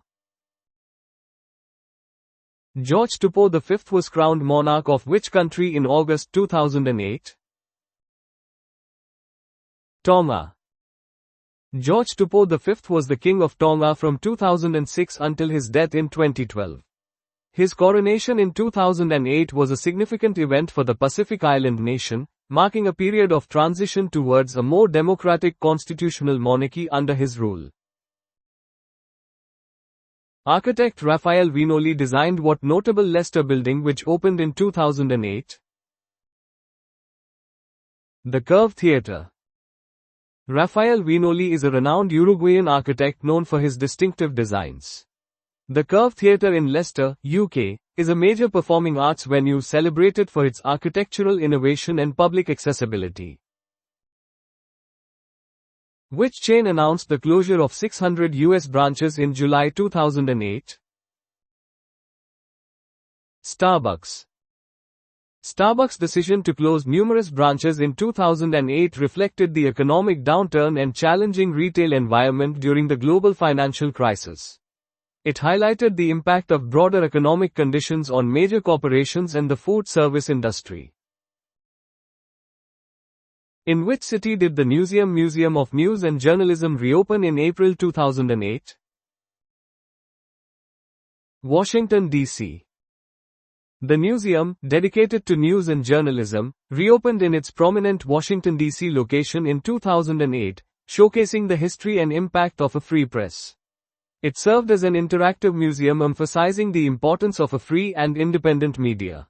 George Tupou V was crowned monarch of which country in August 2008? Tonga. George Tupou V was the King of Tonga from 2006 until his death in 2012. His coronation in 2008 was a significant event for the Pacific Island nation, marking a period of transition towards a more democratic constitutional monarchy under his rule. Architect Raphael Viñoly designed what notable Leicester building which opened in 2008? The Curve Theatre. Raphael Viñoly is a renowned Uruguayan architect known for his distinctive designs. The Curve Theatre in Leicester, UK, is a major performing arts venue celebrated for its architectural innovation and public accessibility. Which chain announced the closure of 600 US branches in July 2008? Starbucks. Starbucks' decision to close numerous branches in 2008 reflected the economic downturn and challenging retail environment during the global financial crisis. It highlighted the impact of broader economic conditions on major corporations and the food service industry. In which city did the Museum of News and Journalism reopen in April 2008? Washington, D.C. The museum, dedicated to news and journalism, reopened in its prominent Washington, D.C. location in 2008, showcasing the history and impact of a free press. It served as an interactive museum emphasizing the importance of a free and independent media.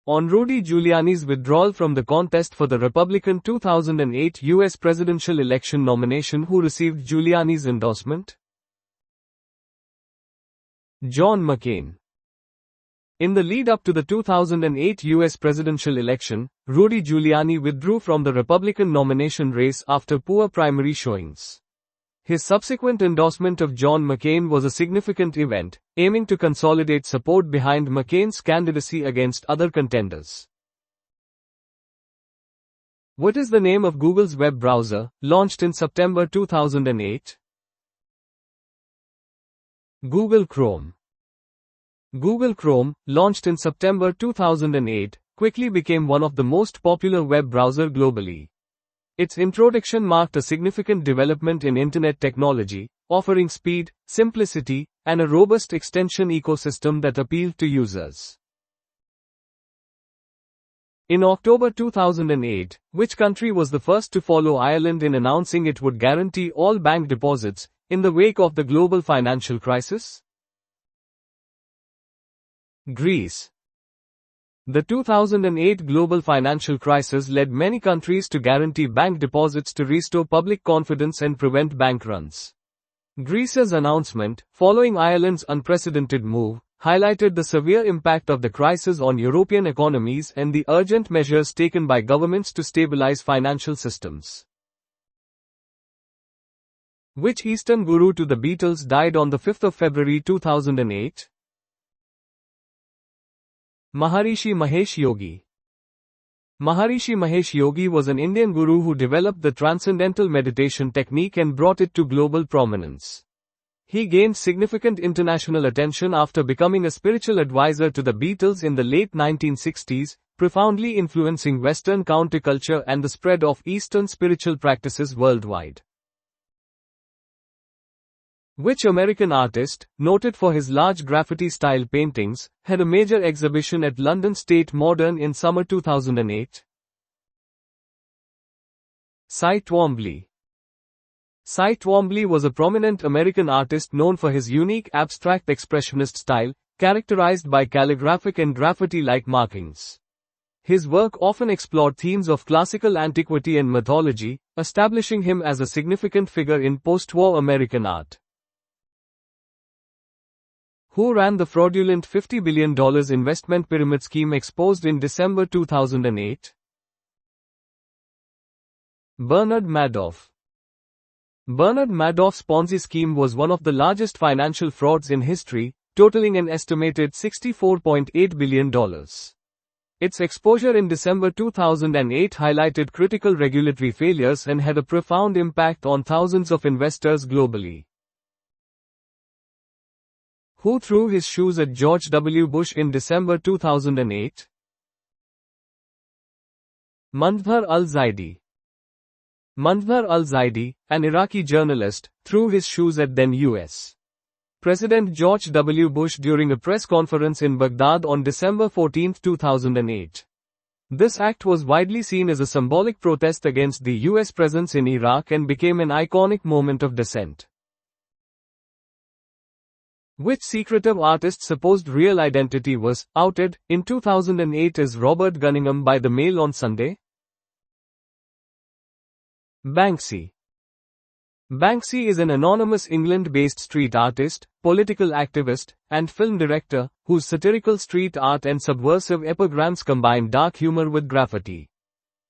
On Rudy Giuliani's withdrawal from the contest for the Republican 2008 U.S. presidential election nomination, who received Giuliani's endorsement? John McCain. In the lead-up to the 2008 U.S. presidential election, Rudy Giuliani withdrew from the Republican nomination race after poor primary showings. His subsequent endorsement of John McCain was a significant event, aiming to consolidate support behind McCain's candidacy against other contenders. What is the name of Google's web browser, launched in September 2008? Google Chrome. Google Chrome, launched in September 2008, quickly became one of the most popular web browsers globally. Its introduction marked a significant development in Internet technology, offering speed, simplicity, and a robust extension ecosystem that appealed to users. In October 2008, which country was the first to follow Ireland in announcing it would guarantee all bank deposits in the wake of the global financial crisis? Greece. The 2008 global financial crisis led many countries to guarantee bank deposits to restore public confidence and prevent bank runs. Greece's announcement, following Ireland's unprecedented move, highlighted the severe impact of the crisis on European economies and the urgent measures taken by governments to stabilize financial systems. Which Eastern guru to the Beatles died on the 5th of February 2008? Maharishi Mahesh Yogi. Maharishi Mahesh Yogi was an Indian guru who developed the transcendental meditation technique and brought it to global prominence. He gained significant international attention after becoming a spiritual advisor to the Beatles in the late 1960s, profoundly influencing Western counterculture and the spread of Eastern spiritual practices worldwide. Which American artist, noted for his large graffiti-style paintings, had a major exhibition at London State Modern in summer 2008? Cy Twombly. Cy Twombly was a prominent American artist known for his unique abstract expressionist style, characterized by calligraphic and graffiti-like markings. His work often explored themes of classical antiquity and mythology, establishing him as a significant figure in post-war American art. Who ran the fraudulent $50 billion investment pyramid scheme exposed in December 2008? Bernard Madoff. Bernard Madoff's Ponzi scheme was one of the largest financial frauds in history, totaling an estimated $64.8 billion. Its exposure in December 2008 highlighted critical regulatory failures and had a profound impact on thousands of investors globally. Who threw his shoes at George W. Bush in December 2008? Mandhar al-Zaidi. Mandhar al-Zaidi, an Iraqi journalist, threw his shoes at then U.S. President George W. Bush during a press conference in Baghdad on December 14, 2008. This act was widely seen as a symbolic protest against the US presence in Iraq and became an iconic moment of dissent. Which secretive artist's supposed real identity was outed in 2008 as Robert Gunningham by the Mail on Sunday? Banksy. Banksy is an anonymous England-based street artist, political activist, and film director, whose satirical street art and subversive epigrams combine dark humor with graffiti.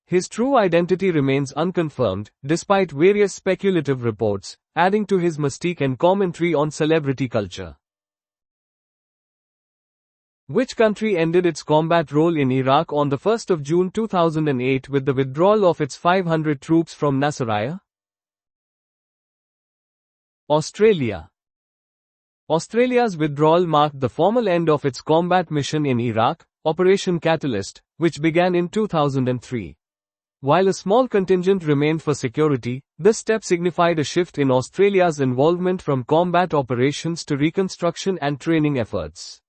His true identity remains unconfirmed, despite various speculative reports, adding to his mystique and commentary on celebrity culture. Which country ended its combat role in Iraq on the 1st of June 2008 with the withdrawal of its 500 troops from Nasiriyah? Australia. Australia's withdrawal marked the formal end of its combat mission in Iraq, Operation Catalyst, which began in 2003. While a small contingent remained for security, this step signified a shift in Australia's involvement from combat operations to reconstruction and training efforts.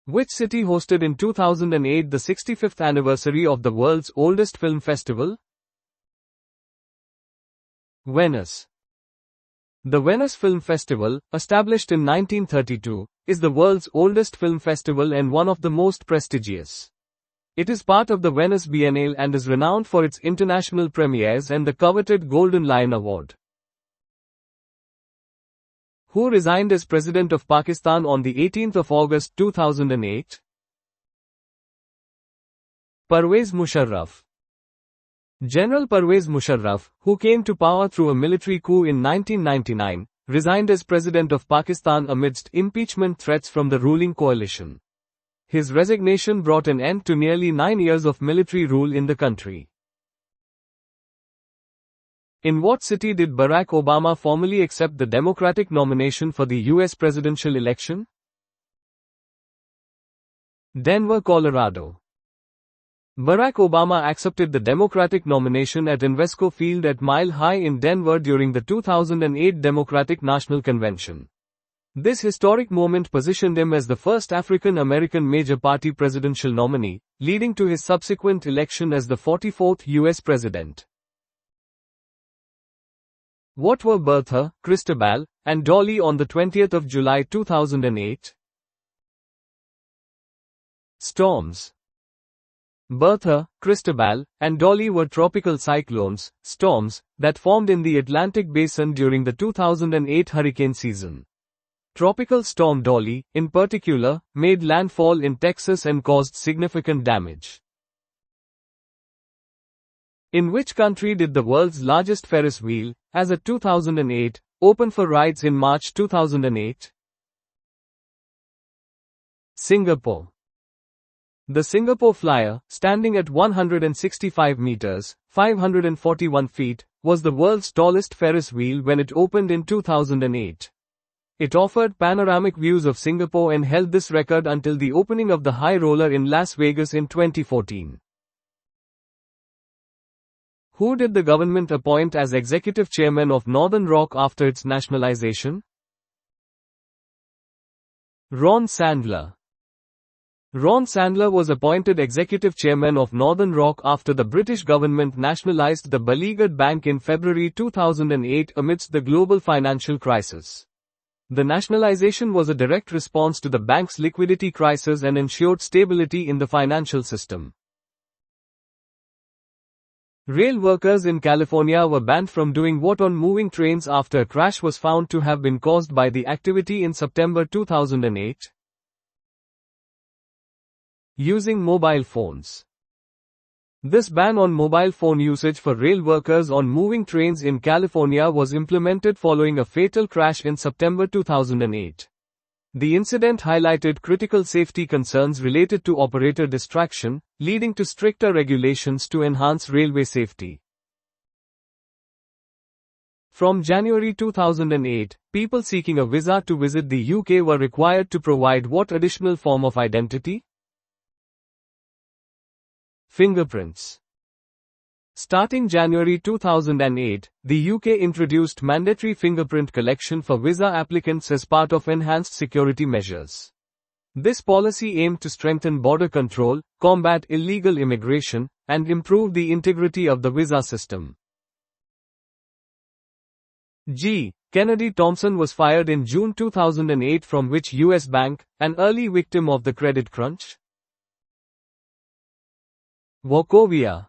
Which city hosted in 2008 the 65th anniversary of the world's oldest film festival? Venice. The Venice Film Festival, established in 1932, is the world's oldest film festival and one of the most prestigious. It is part of the Venice Biennale and is renowned for its international premieres and the coveted Golden Lion Award. Who resigned as President of Pakistan on the 18th of August 2008? Pervez Musharraf. General Pervez Musharraf, who came to power through a military coup in 1999, resigned as President of Pakistan amidst impeachment threats from the ruling coalition. His resignation brought an end to nearly 9 years of military rule in the country. In what city did Barack Obama formally accept the Democratic nomination for the US presidential election? Denver, Colorado. Barack Obama accepted the Democratic nomination at Invesco Field at Mile High in Denver during the 2008 Democratic National Convention. This historic moment positioned him as the first African American major party presidential nominee, leading to his subsequent election as the 44th US president. What were Bertha, Cristobal, and Dolly on the 20th of July 2008? Storms. Bertha, Cristobal, and Dolly were tropical cyclones, storms, that formed in the Atlantic Basin during the 2008 hurricane season. Tropical Storm Dolly, in particular, made landfall in Texas and caused significant damage. In which country did the world's largest Ferris wheel, as at 2008, open for rides in March 2008? Singapore. The Singapore Flyer, standing at 165 meters, 541 feet, was the world's tallest Ferris wheel when it opened in 2008. It offered panoramic views of Singapore and held this record until the opening of the High Roller in Las Vegas in 2014. Who did the government appoint as executive chairman of Northern Rock after its nationalization? Ron Sandler. Ron Sandler was appointed executive chairman of Northern Rock after the British government nationalized the beleaguered bank in February 2008 amidst the global financial crisis. The nationalization was a direct response to the bank's liquidity crisis and ensured stability in the financial system. Rail workers in California were banned from doing what on moving trains after a crash was found to have been caused by the activity in September 2008? Using mobile phones. This ban on mobile phone usage for rail workers on moving trains in California was implemented following a fatal crash in September 2008. The incident highlighted critical safety concerns related to operator distraction, leading to stricter regulations to enhance railway safety. From January 2008, people seeking a visa to visit the UK were required to provide what additional form of identity? Fingerprints. Starting January 2008, the UK introduced mandatory fingerprint collection for visa applicants as part of enhanced security measures. This policy aimed to strengthen border control, combat illegal immigration, and improve the integrity of the visa system. G. Kennedy Thompson was fired in June 2008 from which US bank, an early victim of the credit crunch? Wachovia.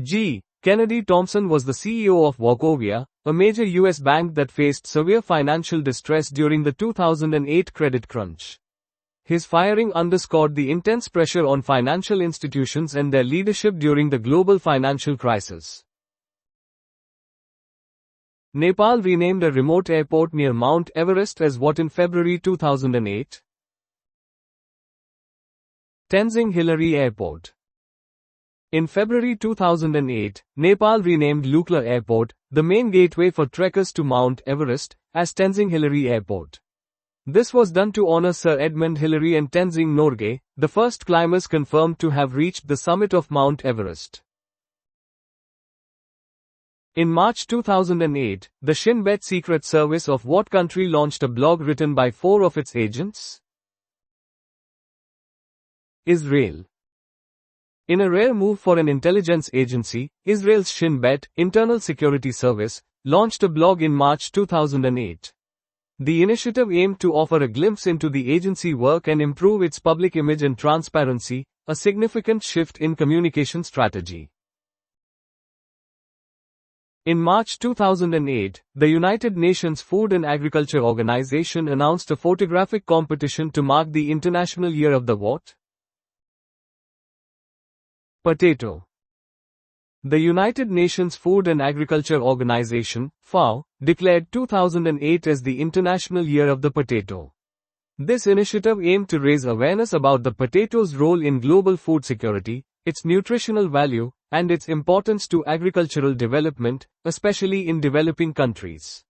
G. Kennedy Thompson was the CEO of Wachovia, a major US bank that faced severe financial distress during the 2008 credit crunch. His firing underscored the intense pressure on financial institutions and their leadership during the global financial crisis. Nepal renamed a remote airport near Mount Everest as what in February 2008? Tenzing Hillary Airport. In February 2008, Nepal renamed Lukla Airport, the main gateway for trekkers to Mount Everest, as Tenzing Hillary Airport. This was done to honor Sir Edmund Hillary and Tenzing Norgay, the first climbers confirmed to have reached the summit of Mount Everest. In March 2008, the Shin Bet Secret Service of what country launched a blog written by 4 of its agents? Israel. In a rare move for an intelligence agency, Israel's Shin Bet, Internal Security Service, launched a blog in March 2008. The initiative aimed to offer a glimpse into the agency work and improve its public image and transparency, a significant shift in communication strategy. In March 2008, the United Nations Food and Agriculture Organization announced a photographic competition to mark the International Year of the what? Potato. The United Nations Food and Agriculture Organization, FAO, declared 2008 as the International Year of the Potato. This initiative aimed to raise awareness about the potato's role in global food security, its nutritional value, and its importance to agricultural development, especially in developing countries.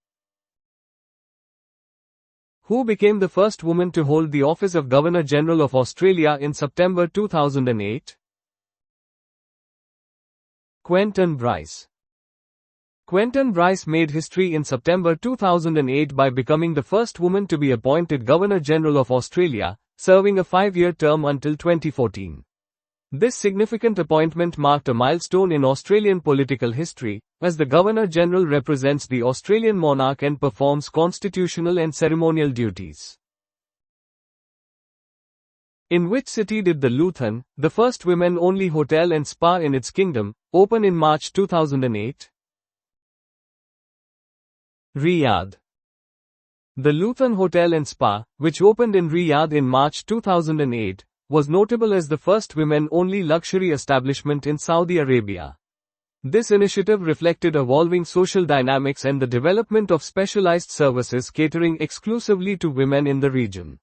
Who became the first woman to hold the office of Governor-General of Australia in September 2008? Quentin Bryce. Quentin Bryce made history in September 2008 by becoming the first woman to be appointed Governor-General of Australia, serving a 5-year term until 2014. This significant appointment marked a milestone in Australian political history, as the Governor-General represents the Australian monarch and performs constitutional and ceremonial duties. In which city did the Lutheran, the first women-only hotel and spa in its kingdom, open in March 2008? Riyadh. The Lutheran Hotel and Spa, which opened in Riyadh in March 2008, was notable as the first women-only luxury establishment in Saudi Arabia. This initiative reflected evolving social dynamics and the development of specialized services catering exclusively to women in the region.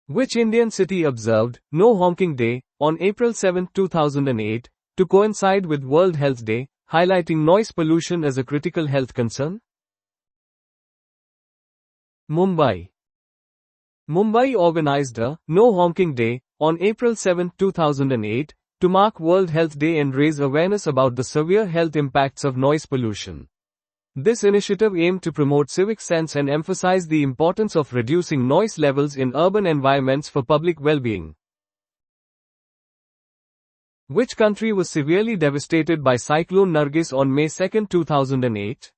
Which Indian city observed No Honking Day on April 7, 2008, to coincide with World Health Day, highlighting noise pollution as a critical health concern? Mumbai. Mumbai organized a No Honking Day on April 7, 2008, to mark World Health Day and raise awareness about the severe health impacts of noise pollution. This initiative aimed to promote civic sense and emphasize the importance of reducing noise levels in urban environments for public well-being. Which country was severely devastated by Cyclone Nargis on May 2, 2008?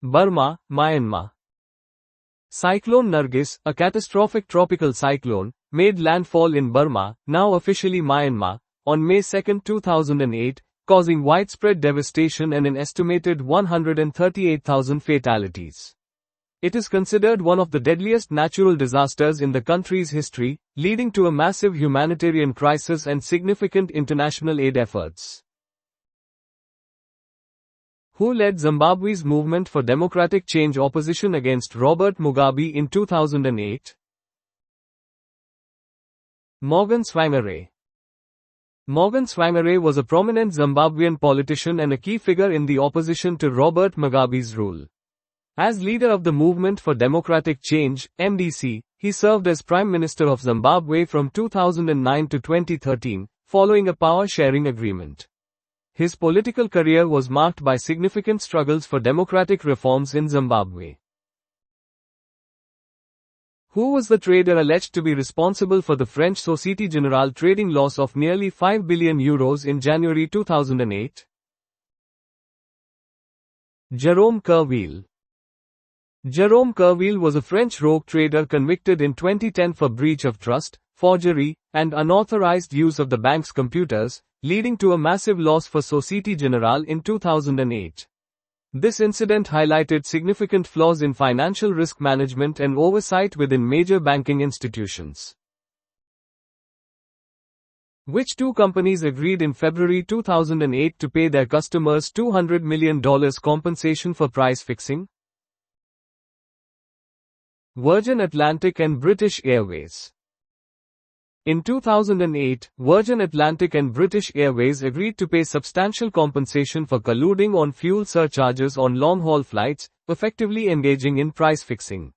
Burma, Myanmar. Cyclone Nargis, a catastrophic tropical cyclone, made landfall in Burma, now officially Myanmar, on May 2, 2008, causing widespread devastation and an estimated 138,000 fatalities. It is considered one of the deadliest natural disasters in the country's history, leading to a massive humanitarian crisis and significant international aid efforts. Who led Zimbabwe's movement for democratic change opposition against Robert Mugabe in 2008? Morgan Tsvangirai. Morgan Tsvangirai was a prominent Zimbabwean politician and a key figure in the opposition to Robert Mugabe's rule. As leader of the Movement for Democratic Change, MDC, he served as Prime Minister of Zimbabwe from 2009 to 2013, following a power-sharing agreement. His political career was marked by significant struggles for democratic reforms in Zimbabwe. Who was the trader alleged to be responsible for the French Société Générale trading loss of nearly €5 billion in January 2008? Jérôme Kerviel. Jérôme Kerviel was a French rogue trader convicted in 2010 for breach of trust, forgery, and unauthorized use of the bank's computers, leading to a massive loss for Société Générale in 2008. This incident highlighted significant flaws in financial risk management and oversight within major banking institutions. Which two companies agreed in February 2008 to pay their customers $200 million compensation for price fixing? Virgin Atlantic and British Airways. In 2008, Virgin Atlantic and British Airways agreed to pay substantial compensation for colluding on fuel surcharges on long-haul flights, effectively engaging in price fixing.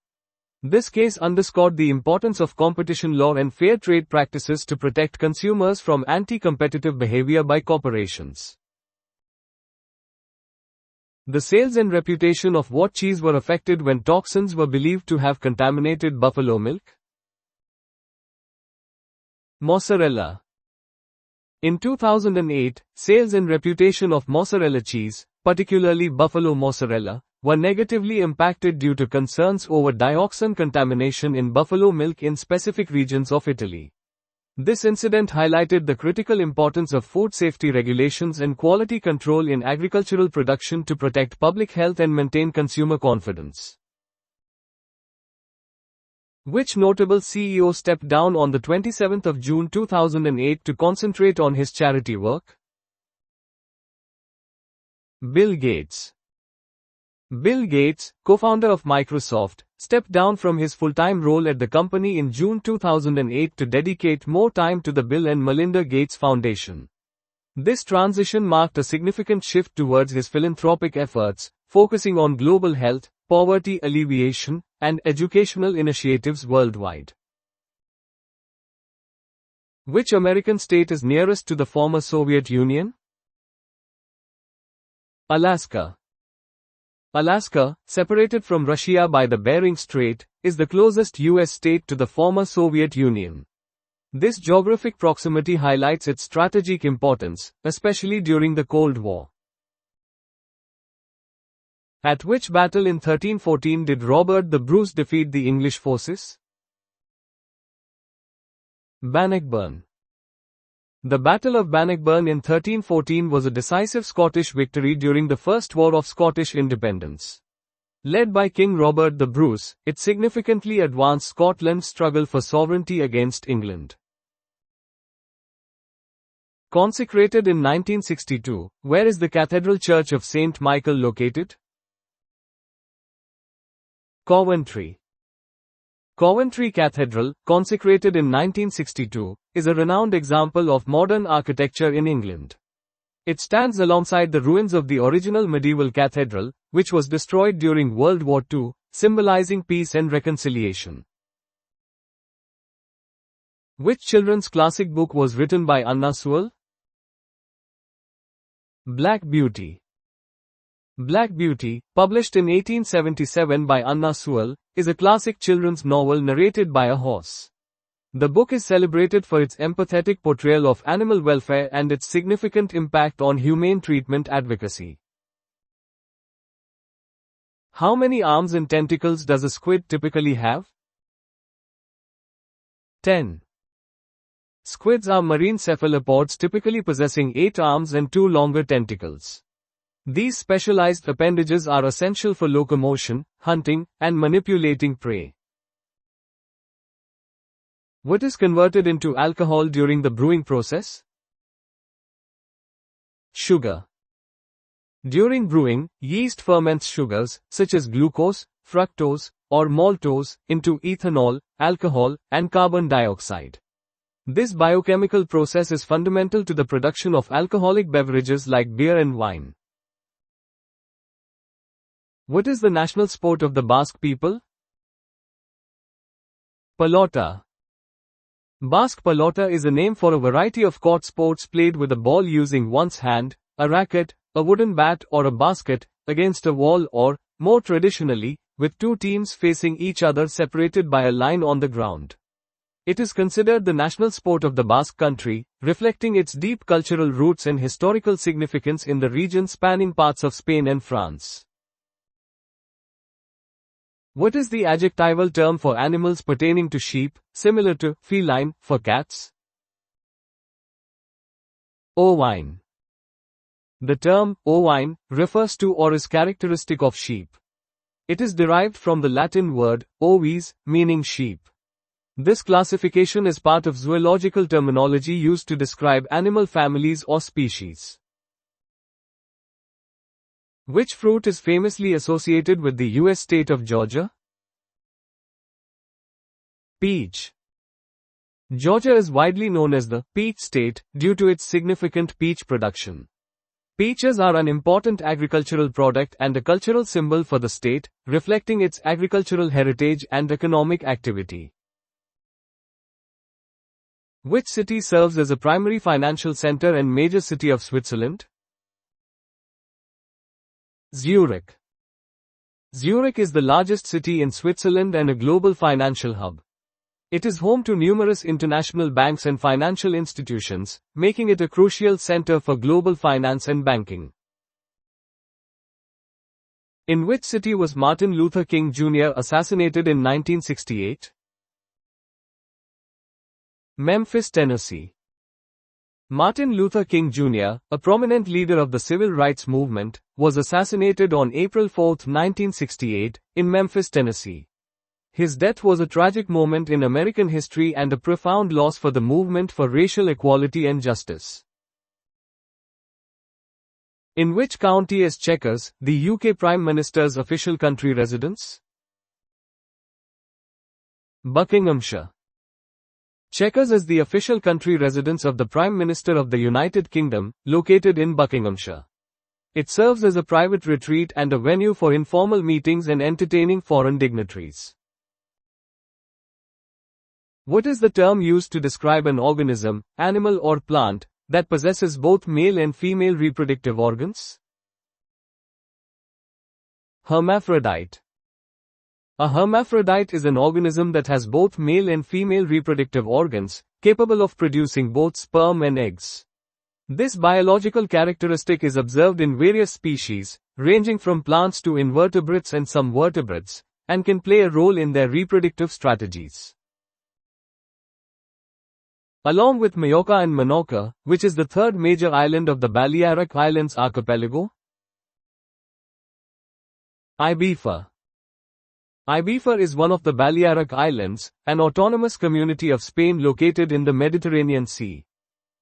This case underscored the importance of competition law and fair trade practices to protect consumers from anti-competitive behavior by corporations. The sales and reputation of what cheese were affected when toxins were believed to have contaminated buffalo milk? Mozzarella. In 2008, sales and reputation of mozzarella cheese, particularly buffalo mozzarella, were negatively impacted due to concerns over dioxin contamination in buffalo milk in specific regions of Italy. This incident highlighted the critical importance of food safety regulations and quality control in agricultural production to protect public health and maintain consumer confidence. Which notable CEO stepped down on the 27th of June 2008 to concentrate on his charity work? Bill Gates. Bill Gates, co-founder of Microsoft, stepped down from his full-time role at the company in June 2008 to dedicate more time to the Bill and Melinda Gates Foundation. This transition marked a significant shift towards his philanthropic efforts, focusing on global health, poverty alleviation, and educational initiatives worldwide. Which American state is nearest to the former Soviet Union? Alaska. Alaska, separated from Russia by the Bering Strait, is the closest U.S. state to the former Soviet Union. This geographic proximity highlights its strategic importance, especially during the Cold War. At which battle in 1314 did Robert the Bruce defeat the English forces? Bannockburn. The Battle of Bannockburn in 1314 was a decisive Scottish victory during the First War of Scottish Independence. Led by King Robert the Bruce, it significantly advanced Scotland's struggle for sovereignty against England. Consecrated in 1962, where is the Cathedral Church of St. Michael located? Coventry. Coventry Cathedral, consecrated in 1962, is a renowned example of modern architecture in England. It stands alongside the ruins of the original medieval cathedral, which was destroyed during World War II, symbolizing peace and reconciliation. Which children's classic book was written by Anna Sewell? Black Beauty. Black Beauty, published in 1877 by Anna Sewell, is a classic children's novel narrated by a horse. The book is celebrated for its empathetic portrayal of animal welfare and its significant impact on humane treatment advocacy. How many arms and tentacles does a squid typically have? 10. Squids are marine cephalopods typically possessing 8 arms and 2 longer tentacles. These specialized appendages are essential for locomotion, hunting, and manipulating prey. What is converted into alcohol during the brewing process? Sugar. During brewing, yeast ferments sugars, such as glucose, fructose, or maltose, into ethanol, alcohol, and carbon dioxide. This biochemical process is fundamental to the production of alcoholic beverages like beer and wine. What is the national sport of the Basque people? Pelota. Basque pelota is a name for a variety of court sports played with a ball using one's hand, a racket, a wooden bat or a basket, against a wall or, more traditionally, with two teams facing each other separated by a line on the ground. It is considered the national sport of the Basque country, reflecting its deep cultural roots and historical significance in the region spanning parts of Spain and France. What is the adjectival term for animals pertaining to sheep, similar to feline for cats? Ovine. The term ovine refers to or is characteristic of sheep. It is derived from the Latin word ovis, meaning sheep. This classification is part of zoological terminology used to describe animal families or species. Which fruit is famously associated with the U.S. state of Georgia? Peach. Georgia is widely known as the peach state due to its significant peach production. Peaches are an important agricultural product and a cultural symbol for the state, reflecting its agricultural heritage and economic activity. Which city serves as a primary financial center and major city of Switzerland? Zurich. Zurich is the largest city in Switzerland and a global financial hub. It is home to numerous international banks and financial institutions, making it a crucial center for global finance and banking. In which city was Martin Luther King Jr. assassinated in 1968? Memphis, Tennessee. Martin Luther King Jr., a prominent leader of the civil rights movement, was assassinated on April 4, 1968, in Memphis, Tennessee. His death was a tragic moment in American history and a profound loss for the movement for racial equality and justice. In which county is Chequers, the UK Prime Minister's official country residence? Buckinghamshire. Chequers is the official country residence of the Prime Minister of the United Kingdom, located in Buckinghamshire. It serves as a private retreat and a venue for informal meetings and entertaining foreign dignitaries. What is the term used to describe an organism, animal or plant, that possesses both male and female reproductive organs? Hermaphrodite. A hermaphrodite is an organism that has both male and female reproductive organs, capable of producing both sperm and eggs. This biological characteristic is observed in various species, ranging from plants to invertebrates and some vertebrates, and can play a role in their reproductive strategies. Along with Majorca and Menorca, which is the third major island of the Balearic Islands archipelago? Ibiza. Ibiza is one of the Balearic Islands, an autonomous community of Spain located in the Mediterranean Sea.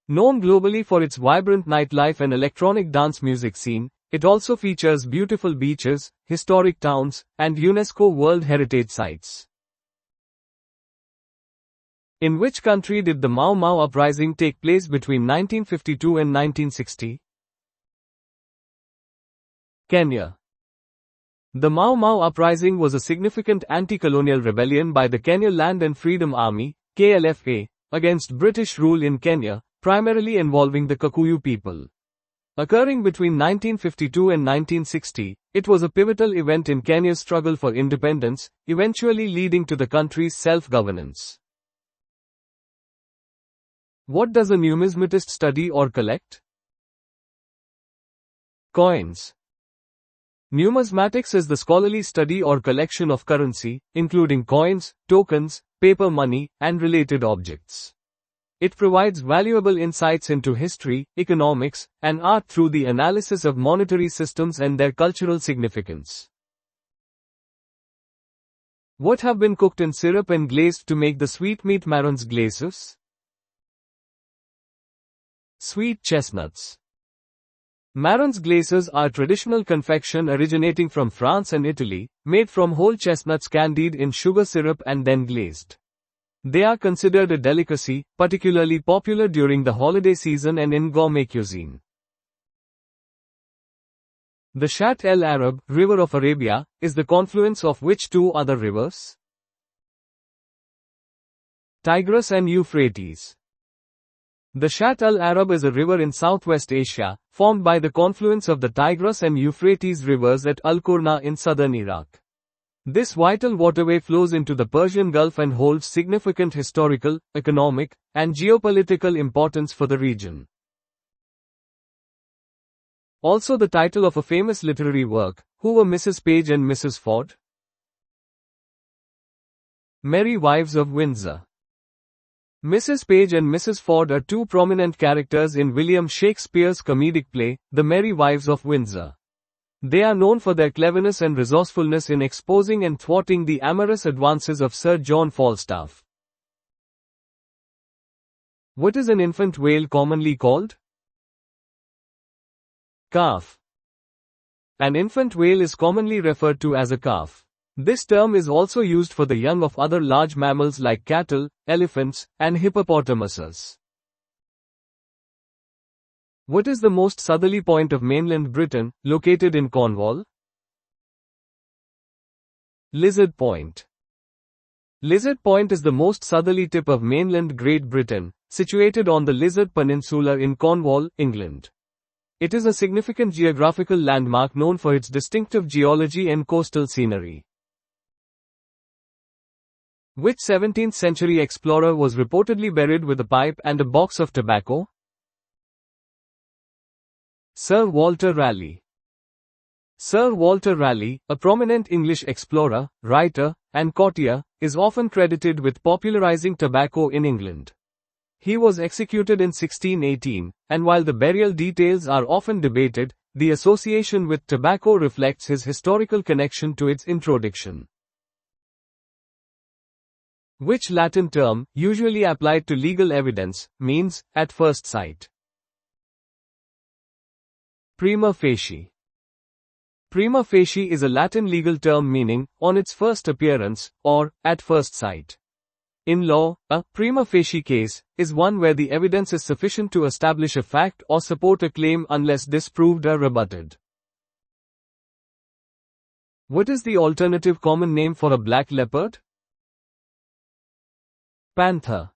Known globally for its vibrant nightlife and electronic dance music scene, it also features beautiful beaches, historic towns, and UNESCO World Heritage Sites. In which country did the Mau Mau uprising take place between 1952 and 1960? Kenya. The Mau Mau uprising was a significant anti-colonial rebellion by the Kenya Land and Freedom Army, KLFA, against British rule in Kenya, primarily involving the Kikuyu people. Occurring between 1952 and 1960, it was a pivotal event in Kenya's struggle for independence, eventually leading to the country's self-governance. What does a numismatist study or collect? Coins. Numismatics is the scholarly study or collection of currency, including coins, tokens, paper money, and related objects. It provides valuable insights into history, economics, and art through the analysis of monetary systems and their cultural significance. What have been cooked in syrup and glazed to make the sweetmeat marrons glaces? Sweet chestnuts. Marrons glaces are traditional confection originating from France and Italy, made from whole chestnuts candied in sugar syrup and then glazed. They are considered a delicacy, particularly popular during the holiday season and in gourmet cuisine. The Shat el Arab, River of Arabia, is the confluence of which two other rivers? Tigris and Euphrates. The Shat el Arab is a river in Southwest Asia, formed by the confluence of the Tigris and Euphrates rivers at Al-Qurna in southern Iraq. This vital waterway flows into the Persian Gulf and holds significant historical, economic, and geopolitical importance for the region. Also the title of a famous literary work, Who Were Mrs. Page and Mrs. Ford? Merry Wives of Windsor. Mrs. Page and Mrs. Ford are two prominent characters in William Shakespeare's comedic play, The Merry Wives of Windsor. They are known for their cleverness and resourcefulness in exposing and thwarting the amorous advances of Sir John Falstaff. What is an infant whale commonly called? Calf. An infant whale is commonly referred to as a calf. This term is also used for the young of other large mammals like cattle, elephants, and hippopotamuses. What is the most southerly point of mainland Britain, located in Cornwall? Lizard Point. Lizard Point is the most southerly tip of mainland Great Britain, situated on the Lizard Peninsula in Cornwall, England. It is a significant geographical landmark known for its distinctive geology and coastal scenery. Which 17th century explorer was reportedly buried with a pipe and a box of tobacco? Sir Walter Raleigh. Sir Walter Raleigh, a prominent English explorer, writer, and courtier, is often credited with popularizing tobacco in England. He was executed in 1618, and while the burial details are often debated, the association with tobacco reflects his historical connection to its introduction. Which Latin term, usually applied to legal evidence, means, at first sight? Prima facie. Prima facie is a Latin legal term meaning, on its first appearance, or, at first sight. In law, a prima facie case is one where the evidence is sufficient to establish a fact or support a claim unless disproved or rebutted. What is the alternative common name for a black leopard? Panther.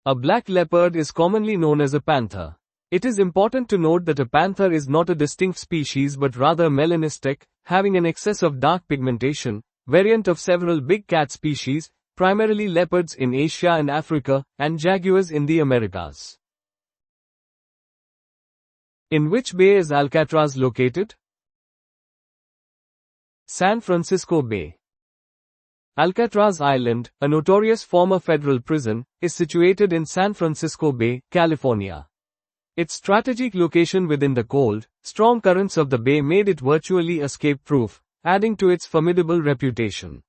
A black leopard is commonly known as a panther. It is important to note that a panther is not a distinct species but rather melanistic, having an excess of dark pigmentation, variant of several big cat species, primarily leopards in Asia and Africa, and jaguars in the Americas. In which bay is Alcatraz located? San Francisco Bay. Alcatraz Island, a notorious former federal prison, is situated in San Francisco Bay, California. Its strategic location within the cold, strong currents of the bay made it virtually escape-proof, adding to its formidable reputation.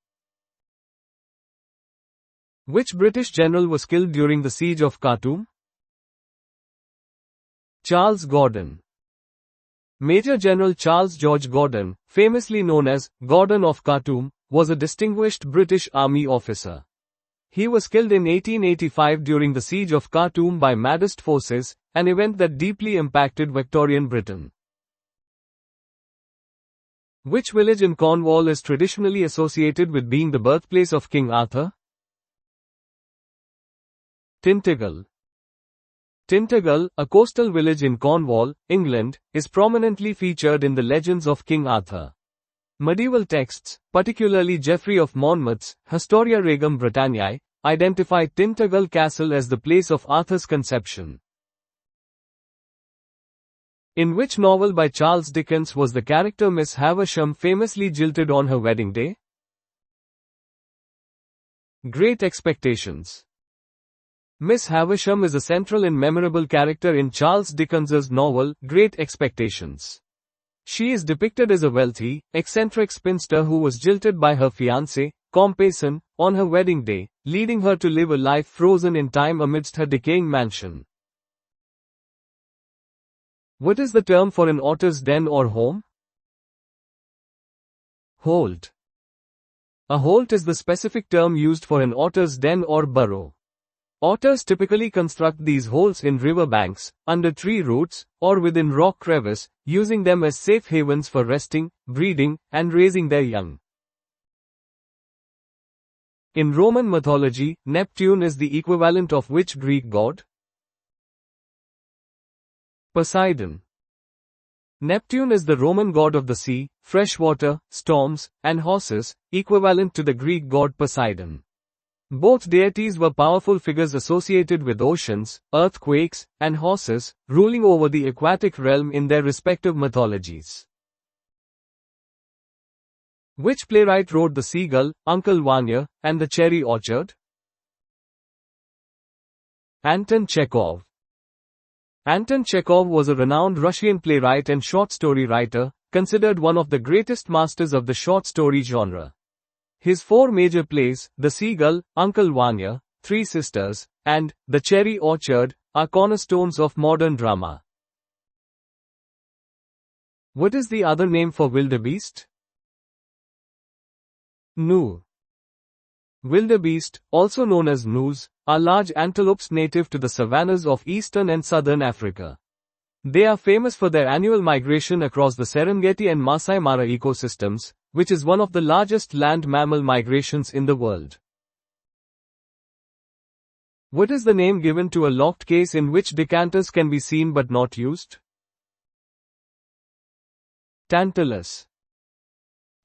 Which British general was killed during the siege of Khartoum? Charles Gordon. Major General Charles George Gordon, famously known as Gordon of Khartoum, was a distinguished British Army officer. He was killed in 1885 during the siege of Khartoum by Mahdist forces, an event that deeply impacted Victorian Britain. Which village in Cornwall is traditionally associated with being the birthplace of King Arthur? Tintagel. Tintagel, a coastal village in Cornwall, England, is prominently featured in the legends of King Arthur. Medieval texts, particularly Geoffrey of Monmouth's Historia Regum Britanniae, identify Tintagel Castle as the place of Arthur's conception. In which novel by Charles Dickens was the character Miss Havisham famously jilted on her wedding day? Great Expectations. Miss Havisham is a central and memorable character in Charles Dickens's novel, Great Expectations. She is depicted as a wealthy, eccentric spinster who was jilted by her fiancé, Compeyson, on her wedding day, leading her to live a life frozen in time amidst her decaying mansion. What is the term for an otter's den or home? Holt. A holt is the specific term used for an otter's den or burrow. Otters typically construct these holes in river banks, under tree roots, or within rock crevice, using them as safe havens for resting, breeding, and raising their young. In Roman mythology, Neptune is the equivalent of which Greek god? Poseidon. Neptune is the Roman god of the sea, freshwater, storms, and horses, equivalent to the Greek god Poseidon. Both deities were powerful figures associated with oceans, earthquakes, and horses, ruling over the aquatic realm in their respective mythologies. Which playwright wrote The Seagull, Uncle Vanya, and The Cherry Orchard? Anton Chekhov. Anton Chekhov was a renowned Russian playwright and short story writer, considered one of the greatest masters of the short story genre. His four major plays, The Seagull, Uncle Vanya, Three Sisters, and The Cherry Orchard, are cornerstones of modern drama. What is the other name for wildebeest? Gnu. Wildebeest, also known as gnus, are large antelopes native to the savannas of eastern and southern Africa. They are famous for their annual migration across the Serengeti and Masai Mara ecosystems, which is one of the largest land mammal migrations in the world. What is the name given to a locked case in which decanters can be seen but not used? Tantalus.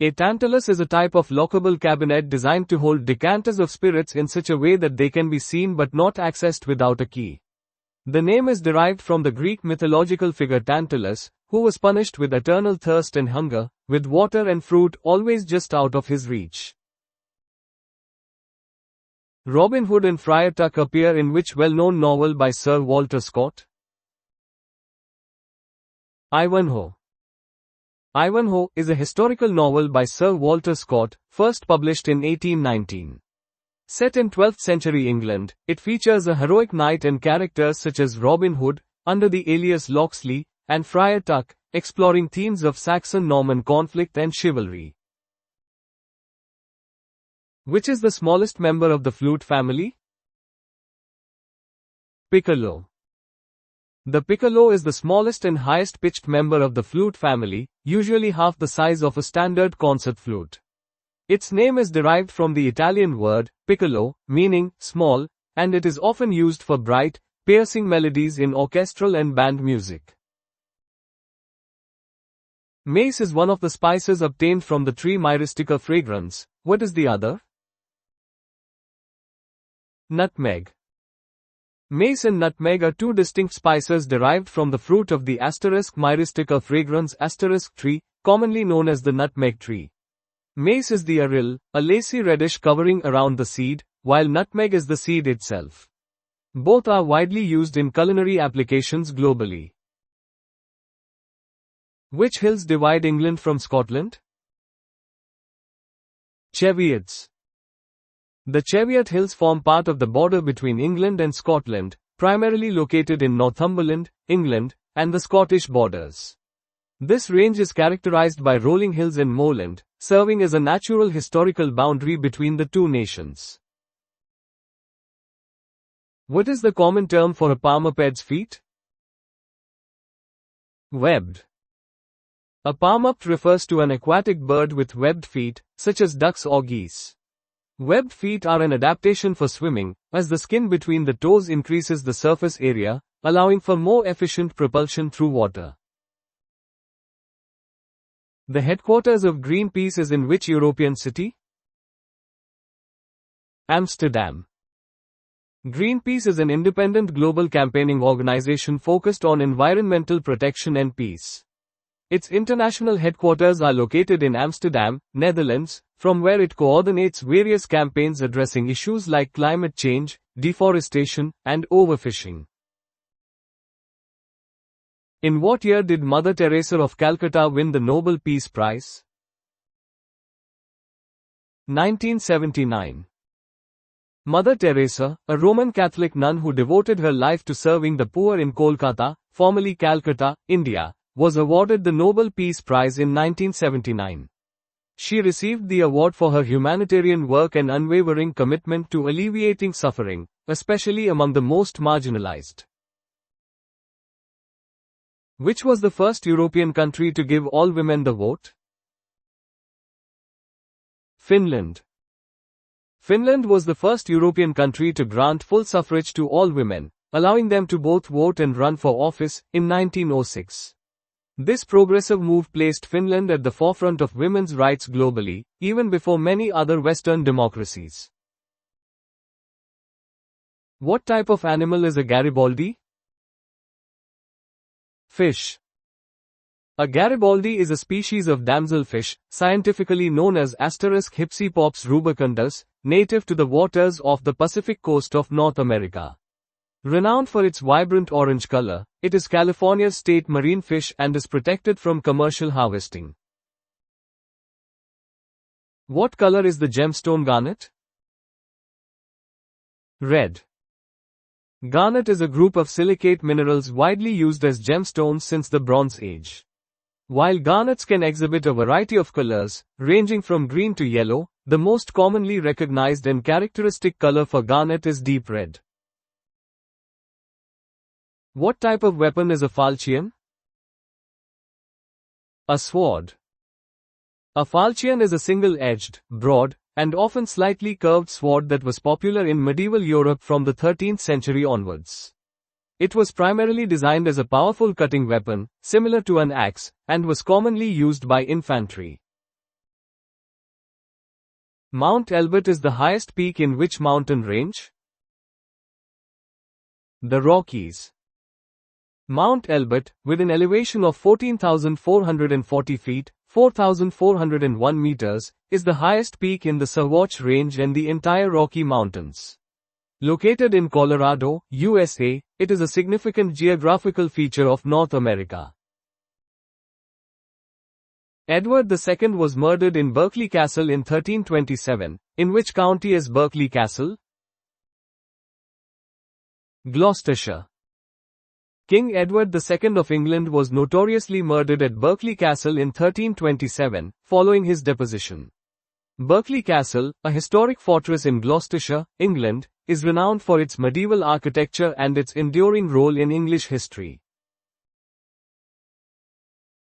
A tantalus is a type of lockable cabinet designed to hold decanters of spirits in such a way that they can be seen but not accessed without a key. The name is derived from the Greek mythological figure Tantalus, who was punished with eternal thirst and hunger, with water and fruit always just out of his reach. Robin Hood and Friar Tuck appear in which well-known novel by Sir Walter Scott? Ivanhoe. Ivanhoe is a historical novel by Sir Walter Scott, first published in 1819. Set in 12th century England, it features a heroic knight and characters such as Robin Hood, under the alias Locksley, and Friar Tuck, exploring themes of Saxon-Norman conflict and chivalry. Which is the smallest member of the flute family? Piccolo. The piccolo is the smallest and highest-pitched member of the flute family, usually half the size of a standard concert flute. Its name is derived from the Italian word, piccolo, meaning small, and it is often used for bright, piercing melodies in orchestral and band music. Mace is one of the spices obtained from the tree Myristica fragrans. What is the other? Nutmeg. Mace and nutmeg are two distinct spices derived from the fruit of the Myristica fragrans tree, commonly known as the nutmeg tree. Mace is the aril, a lacy reddish covering around the seed, while nutmeg is the seed itself. Both are widely used in culinary applications globally. Which hills divide England from Scotland? Cheviots. The Cheviot Hills form part of the border between England and Scotland, primarily located in Northumberland, England, and the Scottish borders. This range is characterized by rolling hills and moorland, serving as a natural historical boundary between the two nations. What is the common term for a palmoped's feet? Webbed. A palmoped refers to an aquatic bird with webbed feet, such as ducks or geese. Webbed feet are an adaptation for swimming, as the skin between the toes increases the surface area, allowing for more efficient propulsion through water. The headquarters of Greenpeace is in which European city? Amsterdam. Greenpeace is an independent global campaigning organization focused on environmental protection and peace. Its international headquarters are located in Amsterdam, Netherlands, from where it coordinates various campaigns addressing issues like climate change, deforestation, and overfishing. In what year did Mother Teresa of Calcutta win the Nobel Peace Prize? 1979. Mother Teresa, a Roman Catholic nun who devoted her life to serving the poor in Kolkata, formerly Calcutta, India, was awarded the Nobel Peace Prize in 1979. She received the award for her humanitarian work and unwavering commitment to alleviating suffering, especially among the most marginalized. Which was the first European country to give all women the vote? Finland. Finland was the first European country to grant full suffrage to all women, allowing them to both vote and run for office, in 1906. This progressive move placed Finland at the forefront of women's rights globally, even before many other Western democracies. What type of animal is a Garibaldi? Fish. A Garibaldi is a species of damselfish, scientifically known as *Hypsipops rubicundus, native to the waters off the Pacific coast of North America. Renowned for its vibrant orange color, it is California's state marine fish and is protected from commercial harvesting. What color is the gemstone garnet? Red. Garnet is a group of silicate minerals widely used as gemstones since the Bronze Age. While garnets can exhibit a variety of colors, ranging from green to yellow, the most commonly recognized and characteristic color for garnet is deep red. What type of weapon is a falchion? A sword. A falchion is a single-edged, broad, and often slightly curved sword that was popular in medieval Europe from the 13th century onwards. It was primarily designed as a powerful cutting weapon, similar to an axe, and was commonly used by infantry. Mount Elbert is the highest peak in which mountain range? The Rockies. Mount Elbert, with an elevation of 14,440 feet, 4,401 meters, is the highest peak in the Sasquatch Range and the entire Rocky Mountains. Located in Colorado, USA, it is a significant geographical feature of North America. Edward II was murdered in Berkeley Castle in 1327. In which county is Berkeley Castle? Gloucestershire. King Edward II of England was notoriously murdered at Berkeley Castle in 1327, following his deposition. Berkeley Castle, a historic fortress in Gloucestershire, England, is renowned for its medieval architecture and its enduring role in English history.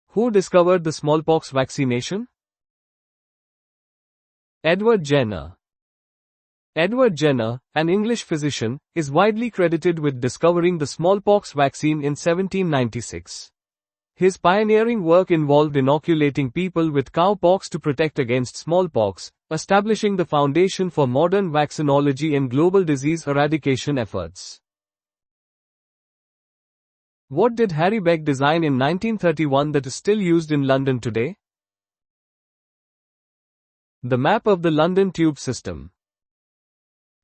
Who discovered the smallpox vaccination? Edward Jenner. Edward Jenner, an English physician, is widely credited with discovering the smallpox vaccine in 1796. His pioneering work involved inoculating people with cowpox to protect against smallpox, establishing the foundation for modern vaccinology and global disease eradication efforts. What did Harry Beck design in 1931 that is still used in London today? The map of the London Tube System.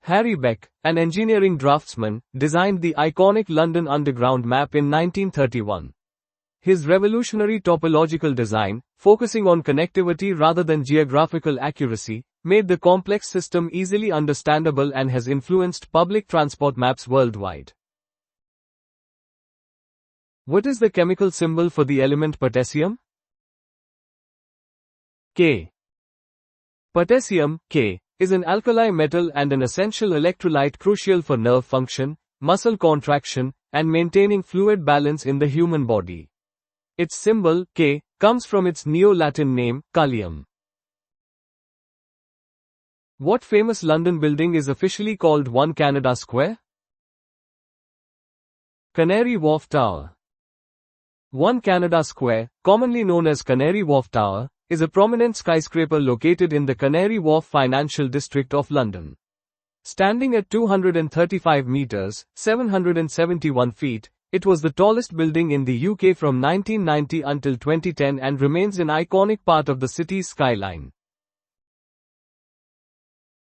Harry Beck, an engineering draftsman, designed the iconic London Underground map in 1931. His revolutionary topological design, focusing on connectivity rather than geographical accuracy, made the complex system easily understandable and has influenced public transport maps worldwide. What is the chemical symbol for the element potassium? K. Potassium, K, is an alkali metal and an essential electrolyte crucial for nerve function, muscle contraction, and maintaining fluid balance in the human body. Its symbol, K, comes from its Neo-Latin name, Kalium. What famous London building is officially called 1 Canada Square? Canary Wharf Tower. 1 Canada Square, commonly known as Canary Wharf Tower, is a prominent skyscraper located in the Canary Wharf financial district of London. Standing at 235 meters, 771 feet, it was the tallest building in the UK from 1990 until 2010 and remains an iconic part of the city's skyline.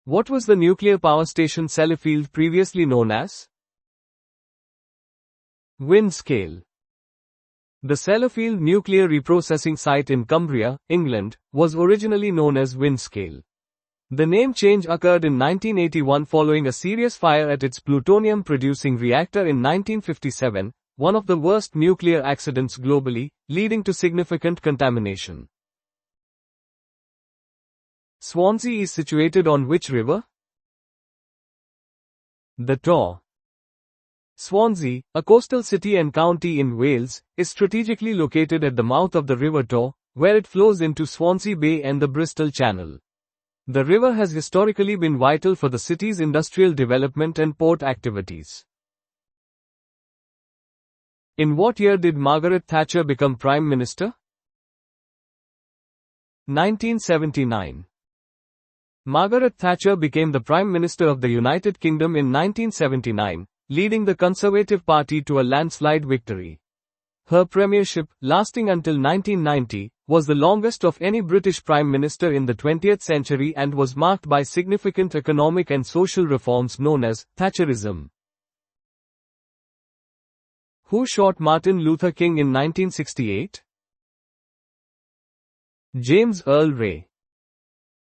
What was the nuclear power station Sellafield previously known as? Windscale. The Sellafield nuclear reprocessing site in Cumbria, England, was originally known as Windscale. The name change occurred in 1981 following a serious fire at its plutonium-producing reactor in 1957, one of the worst nuclear accidents globally, leading to significant contamination. Swansea is situated on which river? The Tor. Swansea, a coastal city and county in Wales, is strategically located at the mouth of the River Tor, where it flows into Swansea Bay and the Bristol Channel. The river has historically been vital for the city's industrial development and port activities. In what year did Margaret Thatcher become Prime Minister? 1979. Margaret Thatcher became the Prime Minister of the United Kingdom in 1979, leading the Conservative Party to a landslide victory. Her premiership, lasting until 1990, was the longest of any British Prime Minister in the 20th century and was marked by significant economic and social reforms known as Thatcherism. Who shot Martin Luther King in 1968? James Earl Ray.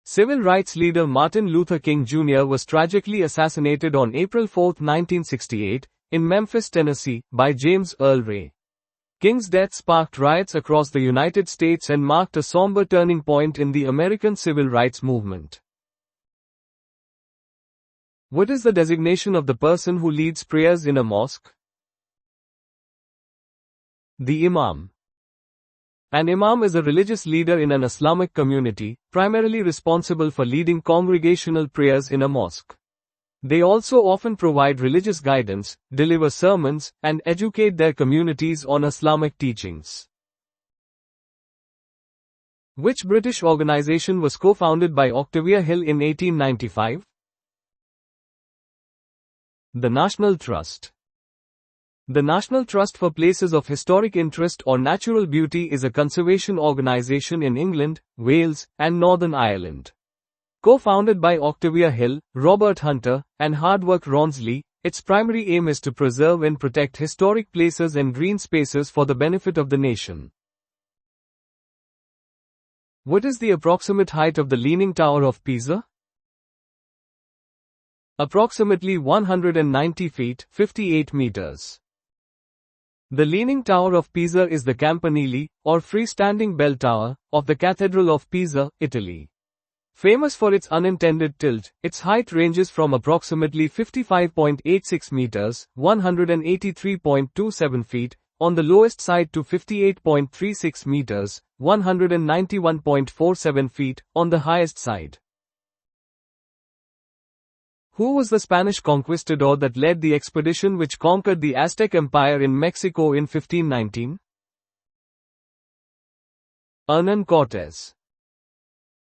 Civil rights leader Martin Luther King Jr. was tragically assassinated on April 4, 1968, in Memphis, Tennessee, by James Earl Ray. King's death sparked riots across the United States and marked a somber turning point in the American civil rights movement. What is the designation of the person who leads prayers in a mosque? The Imam. An imam is a religious leader in an Islamic community, primarily responsible for leading congregational prayers in a mosque. They also often provide religious guidance, deliver sermons, and educate their communities on Islamic teachings. Which British organization was co-founded by Octavia Hill in 1895? The National Trust. The National Trust for Places of Historic Interest or Natural Beauty is a conservation organization in England, Wales, and Northern Ireland. Co-founded by Octavia Hill, Robert Hunter, and Hardwork Rawnsley, its primary aim is to preserve and protect historic places and green spaces for the benefit of the nation. What is the approximate height of the Leaning Tower of Pisa? Approximately 190 feet, 58 meters. The Leaning Tower of Pisa is the campanile, or freestanding bell tower, of the Cathedral of Pisa, Italy. Famous for its unintended tilt, its height ranges from approximately 55.86 meters, 183.27 feet, on the lowest side to 58.36 meters, 191.47 feet, on the highest side. Who was the Spanish conquistador that led the expedition which conquered the Aztec Empire in Mexico in 1519? Hernán Cortés.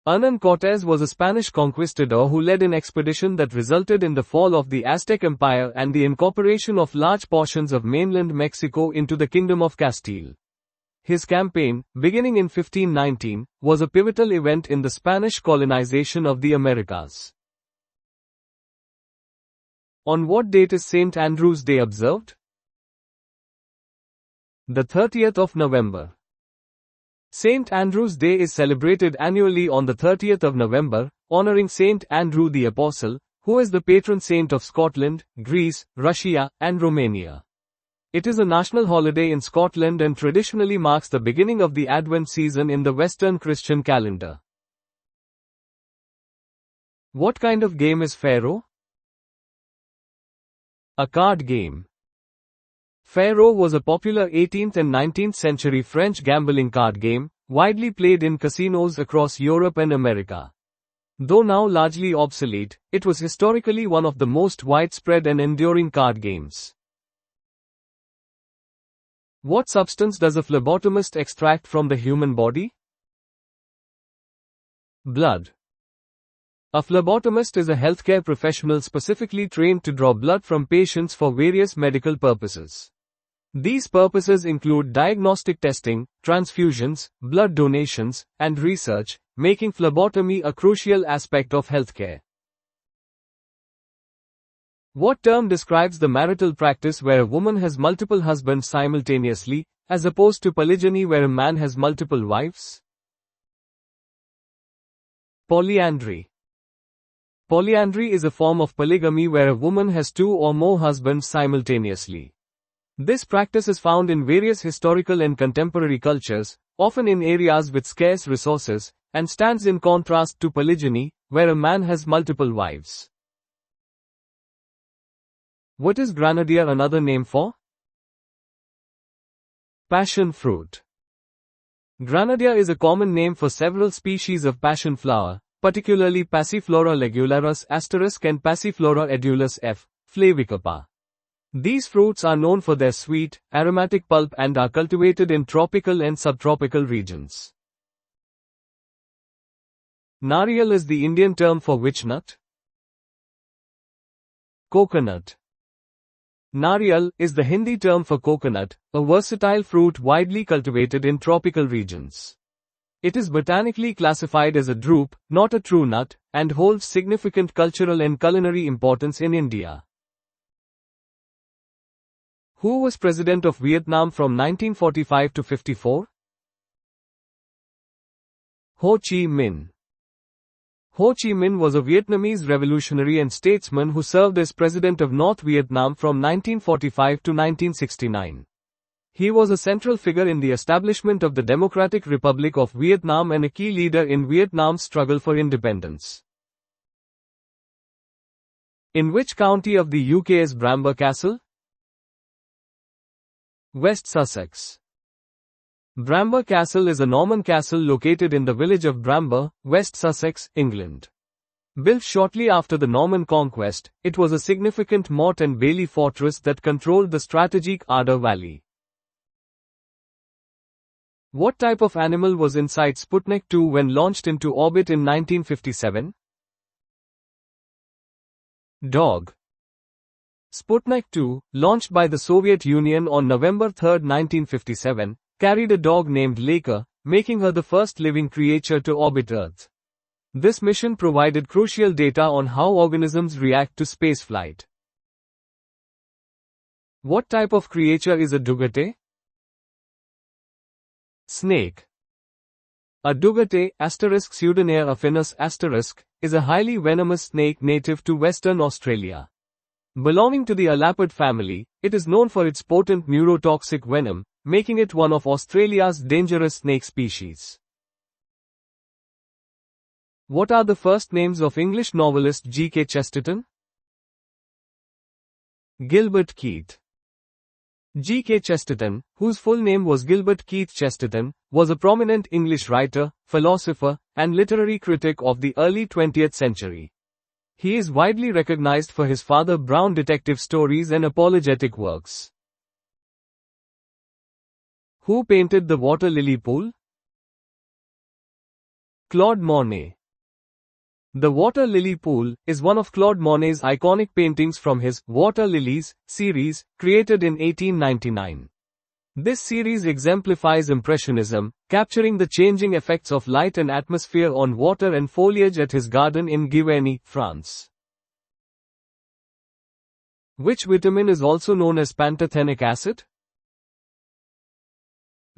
Hernán Cortés was a Spanish conquistador who led an expedition that resulted in the fall of the Aztec Empire and the incorporation of large portions of mainland Mexico into the Kingdom of Castile. His campaign, beginning in 1519, was a pivotal event in the Spanish colonization of the Americas. On what date is St. Andrew's Day observed? The 30th of November. St. Andrew's Day is celebrated annually on the 30th of November, honoring St. Andrew the Apostle, who is the patron saint of Scotland, Greece, Russia, and Romania. It is a national holiday in Scotland and traditionally marks the beginning of the Advent season in the Western Christian calendar. What kind of game is Faro? A card game. Faro was a popular 18th and 19th century French gambling card game, widely played in casinos across Europe and America. Though now largely obsolete, it was historically one of the most widespread and enduring card games. What substance does a phlebotomist extract from the human body? Blood. A phlebotomist is a healthcare professional specifically trained to draw blood from patients for various medical purposes. These purposes include diagnostic testing, transfusions, blood donations, and research, making phlebotomy a crucial aspect of healthcare. What term describes the marital practice where a woman has multiple husbands simultaneously, as opposed to polygyny where a man has multiple wives? Polyandry. Polyandry is a form of polygamy where a woman has two or more husbands simultaneously. This practice is found in various historical and contemporary cultures, often in areas with scarce resources, and stands in contrast to polygyny, where a man has multiple wives. What is grenadier another name for? Passion fruit. Grenadier is a common name for several species of passion flower, particularly Passiflora ligularis * and Passiflora edulis f. flavicapa. These fruits are known for their sweet, aromatic pulp and are cultivated in tropical and subtropical regions. Nariyal is the Indian term for which nut? Coconut. Nariyal is the Hindi term for coconut, a versatile fruit widely cultivated in tropical regions. It is botanically classified as a drupe, not a true nut, and holds significant cultural and culinary importance in India. Who was president of Vietnam from 1945 to 54? Ho Chi Minh. Ho Chi Minh was a Vietnamese revolutionary and statesman who served as president of North Vietnam from 1945 to 1969. He was a central figure in the establishment of the Democratic Republic of Vietnam and a key leader in Vietnam's struggle for independence. In which county of the UK is Bramber Castle? West Sussex. Bramber Castle is a Norman castle located in the village of Bramber, West Sussex, England. Built shortly after the Norman conquest, it was a significant motte and bailey fortress that controlled the strategic Ardor Valley. What type of animal was inside Sputnik 2 when launched into orbit in 1957? Dog. Sputnik 2, launched by the Soviet Union on November 3, 1957, carried a dog named Laika, making her the first living creature to orbit Earth. This mission provided crucial data on how organisms react to spaceflight. What type of creature is a dugate? Snake. A dugate * Pseudonaire affinis * is a highly venomous snake native to Western Australia. Belonging to the elapid family, it is known for its potent neurotoxic venom, making it one of Australia's dangerous snake species. What are the first names of English novelist G.K. Chesterton? Gilbert Keith. G.K. Chesterton, whose full name was Gilbert Keith Chesterton, was a prominent English writer, philosopher, and literary critic of the early 20th century. He is widely recognized for his Father Brown detective stories and apologetic works. Who painted the water lily pool? Claude Monet. The Water Lily Pool is one of Claude Monet's iconic paintings from his Water Lilies series, created in 1899. This series exemplifies Impressionism, capturing the changing effects of light and atmosphere on water and foliage at his garden in Giverny, France. Which vitamin is also known as pantothenic acid?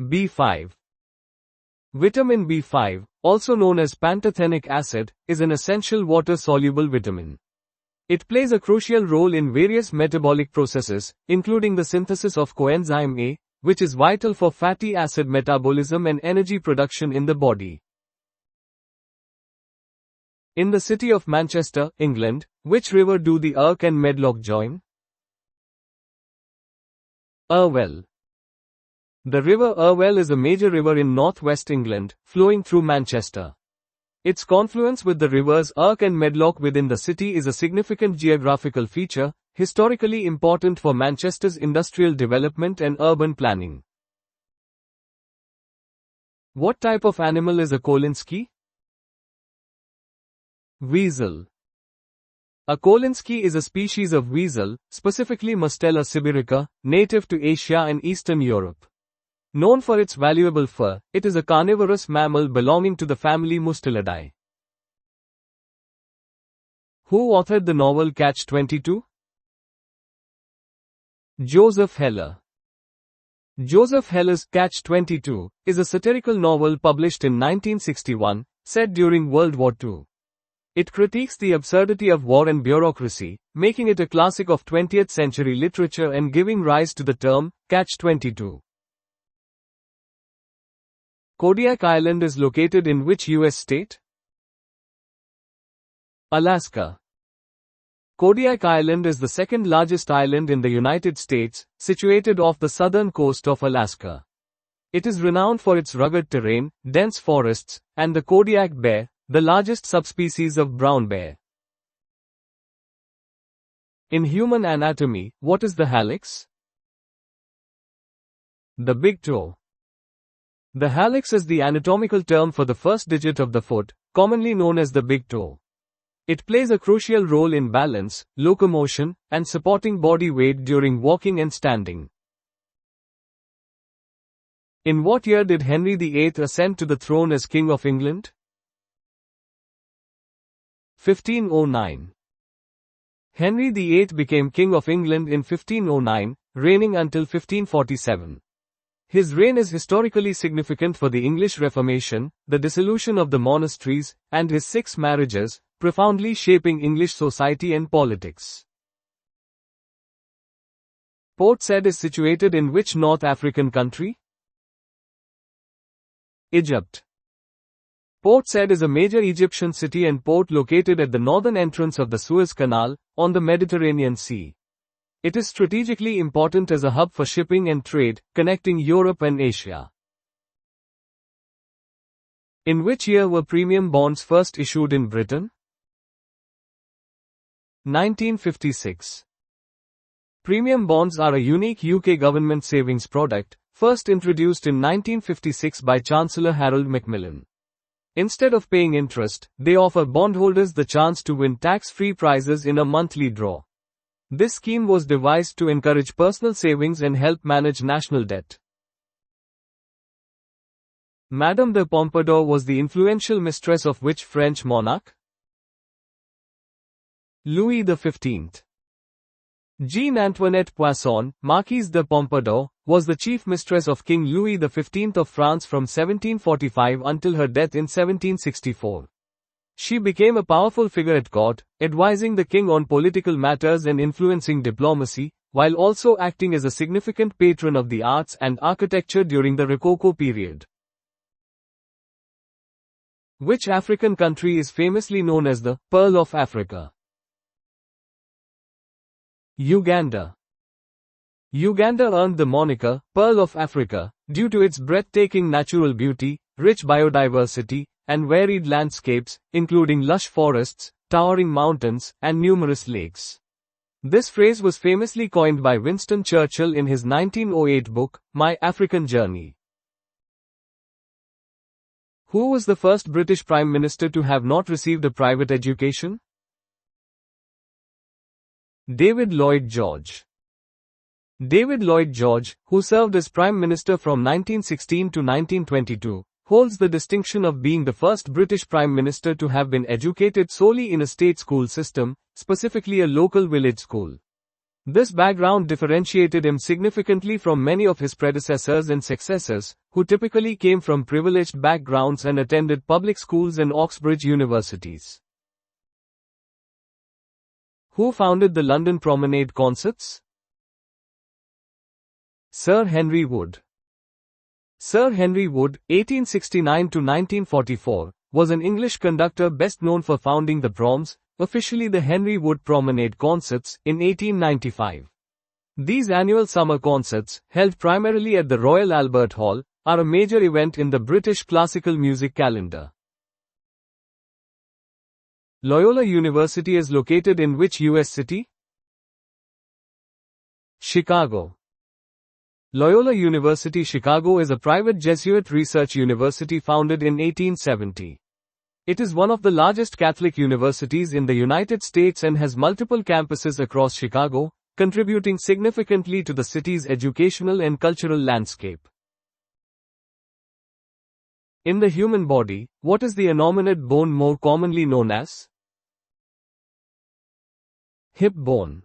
B5. Vitamin B5, also known as pantothenic acid, is an essential water-soluble vitamin. It plays a crucial role in various metabolic processes, including the synthesis of coenzyme A, which is vital for fatty acid metabolism and energy production in the body. In the city of Manchester, England, which river do the Irk and Medlock join? Irwell. The River Irwell is a major river in northwest England, flowing through Manchester. Its confluence with the rivers Irk and Medlock within the city is a significant geographical feature, historically important for Manchester's industrial development and urban planning. What type of animal is a Kolinsky? Weasel. A Kolinsky is a species of weasel, specifically Mustela sibirica, native to Asia and Eastern Europe. Known for its valuable fur, it is a carnivorous mammal belonging to the family Mustelidae. Who authored the novel Catch-22? Joseph Heller. Joseph Heller's Catch-22 is a satirical novel published in 1961, set during World War II. It critiques the absurdity of war and bureaucracy, making it a classic of 20th century literature and giving rise to the term Catch-22. Kodiak Island is located in which U.S. state? Alaska. Kodiak Island is the second largest island in the United States, situated off the southern coast of Alaska. It is renowned for its rugged terrain, dense forests, and the Kodiak bear, the largest subspecies of brown bear. In human anatomy, what is the hallux? The big toe. The hallux is the anatomical term for the first digit of the foot, commonly known as the big toe. It plays a crucial role in balance, locomotion, and supporting body weight during walking and standing. In what year did Henry VIII ascend to the throne as King of England? 1509. Henry VIII became King of England in 1509, reigning until 1547. His reign is historically significant for the English Reformation, the dissolution of the monasteries, and his 6 marriages, profoundly shaping English society and politics. Port Said is situated in which North African country? Egypt. Port Said is a major Egyptian city and port located at the northern entrance of the Suez Canal, on the Mediterranean Sea. It is strategically important as a hub for shipping and trade, connecting Europe and Asia. In which year were premium bonds first issued in Britain? 1956. Premium bonds are a unique UK government savings product, first introduced in 1956 by Chancellor Harold Macmillan. Instead of paying interest, they offer bondholders the chance to win tax-free prizes in a monthly draw. This scheme was devised to encourage personal savings and help manage national debt. Madame de Pompadour was the influential mistress of which French monarch? Louis XV. Jean Antoinette Poisson, Marquise de Pompadour, was the chief mistress of King Louis XV of France from 1745 until her death in 1764. She became a powerful figure at court, advising the king on political matters and influencing diplomacy, while also acting as a significant patron of the arts and architecture during the Rococo period. Which African country is famously known as the Pearl of Africa? Uganda. Uganda earned the moniker, Pearl of Africa, due to its breathtaking natural beauty, rich biodiversity, and varied landscapes, including lush forests, towering mountains, and numerous lakes. This phrase was famously coined by Winston Churchill in his 1908 book, My African Journey. Who was the first British Prime Minister to have not received a private education? David Lloyd George. David Lloyd George, who served as Prime Minister from 1916 to 1922, holds the distinction of being the first British Prime Minister to have been educated solely in a state school system, specifically a local village school. This background differentiated him significantly from many of his predecessors and successors, who typically came from privileged backgrounds and attended public schools and Oxbridge universities. Who founded the London Promenade Concerts? Sir Henry Wood. Sir Henry Wood, 1869–1944, was an English conductor best known for founding the Proms, officially the Henry Wood Promenade Concerts, in 1895. These annual summer concerts, held primarily at the Royal Albert Hall, are a major event in the British classical music calendar. Loyola University is located in which US city? Chicago. Loyola University Chicago is a private Jesuit research university founded in 1870. It is one of the largest Catholic universities in the United States and has multiple campuses across Chicago, contributing significantly to the city's educational and cultural landscape. In the human body, what is the innominate bone more commonly known as? Hip bone.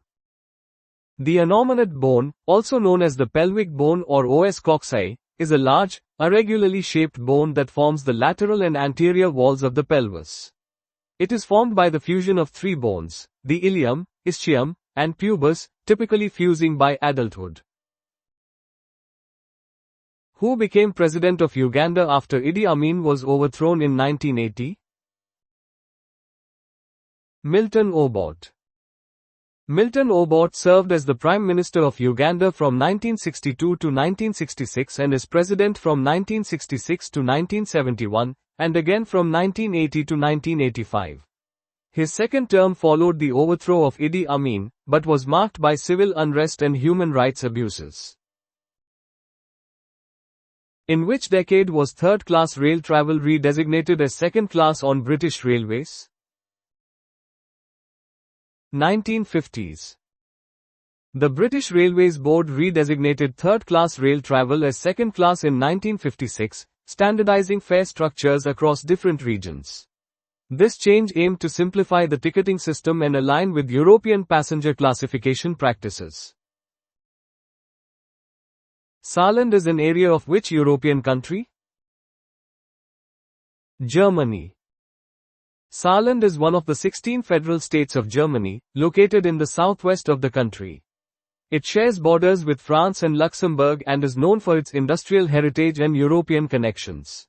The innominate bone, also known as the pelvic bone or os coxae, is a large, irregularly shaped bone that forms the lateral and anterior walls of the pelvis. It is formed by the fusion of 3 bones, the ilium, ischium, and pubis, typically fusing by adulthood. Who became president of Uganda after Idi Amin was overthrown in 1980? Milton Obote. Milton Obote served as the Prime Minister of Uganda from 1962 to 1966 and as President from 1966 to 1971, and again from 1980 to 1985. His second term followed the overthrow of Idi Amin, but was marked by civil unrest and human rights abuses. In which decade was third-class rail travel redesignated as second-class on British Railways? 1950s. The British Railways Board redesignated third-class rail travel as second-class in 1956, standardizing fare structures across different regions. This change aimed to simplify the ticketing system and align with European passenger classification practices. Saarland is an area of which European country? Germany. Saarland is one of the 16 federal states of Germany, located in the southwest of the country. It shares borders with France and Luxembourg and is known for its industrial heritage and European connections.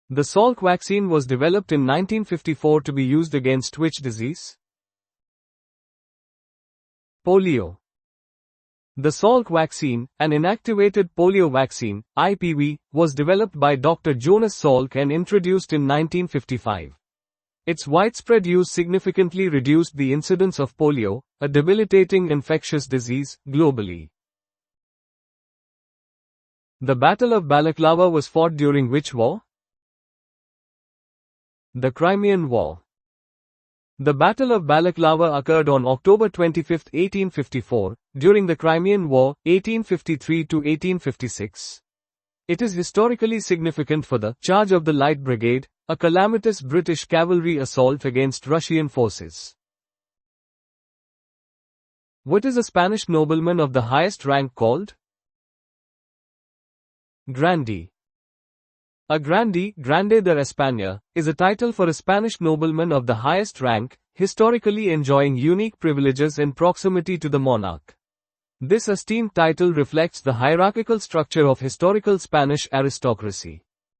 The Salk vaccine was developed in 1954 to be used against which disease? Polio. The Salk vaccine, an inactivated polio vaccine, IPV, was developed by Dr. Jonas Salk and introduced in 1955. Its widespread use significantly reduced the incidence of polio, a debilitating infectious disease, globally. The Battle of Balaclava was fought during which war? The Crimean War. The Battle of Balaclava occurred on October 25, 1854, during the Crimean War, 1853 to 1856. It is historically significant for the Charge of the Light Brigade, a calamitous British cavalry assault against Russian forces. What is a Spanish nobleman of the highest rank called? Grande. A grande, Grande de España, is a title for a Spanish nobleman of the highest rank, historically enjoying unique privileges in proximity to the monarch. This esteemed title reflects the hierarchical structure of historical Spanish aristocracy.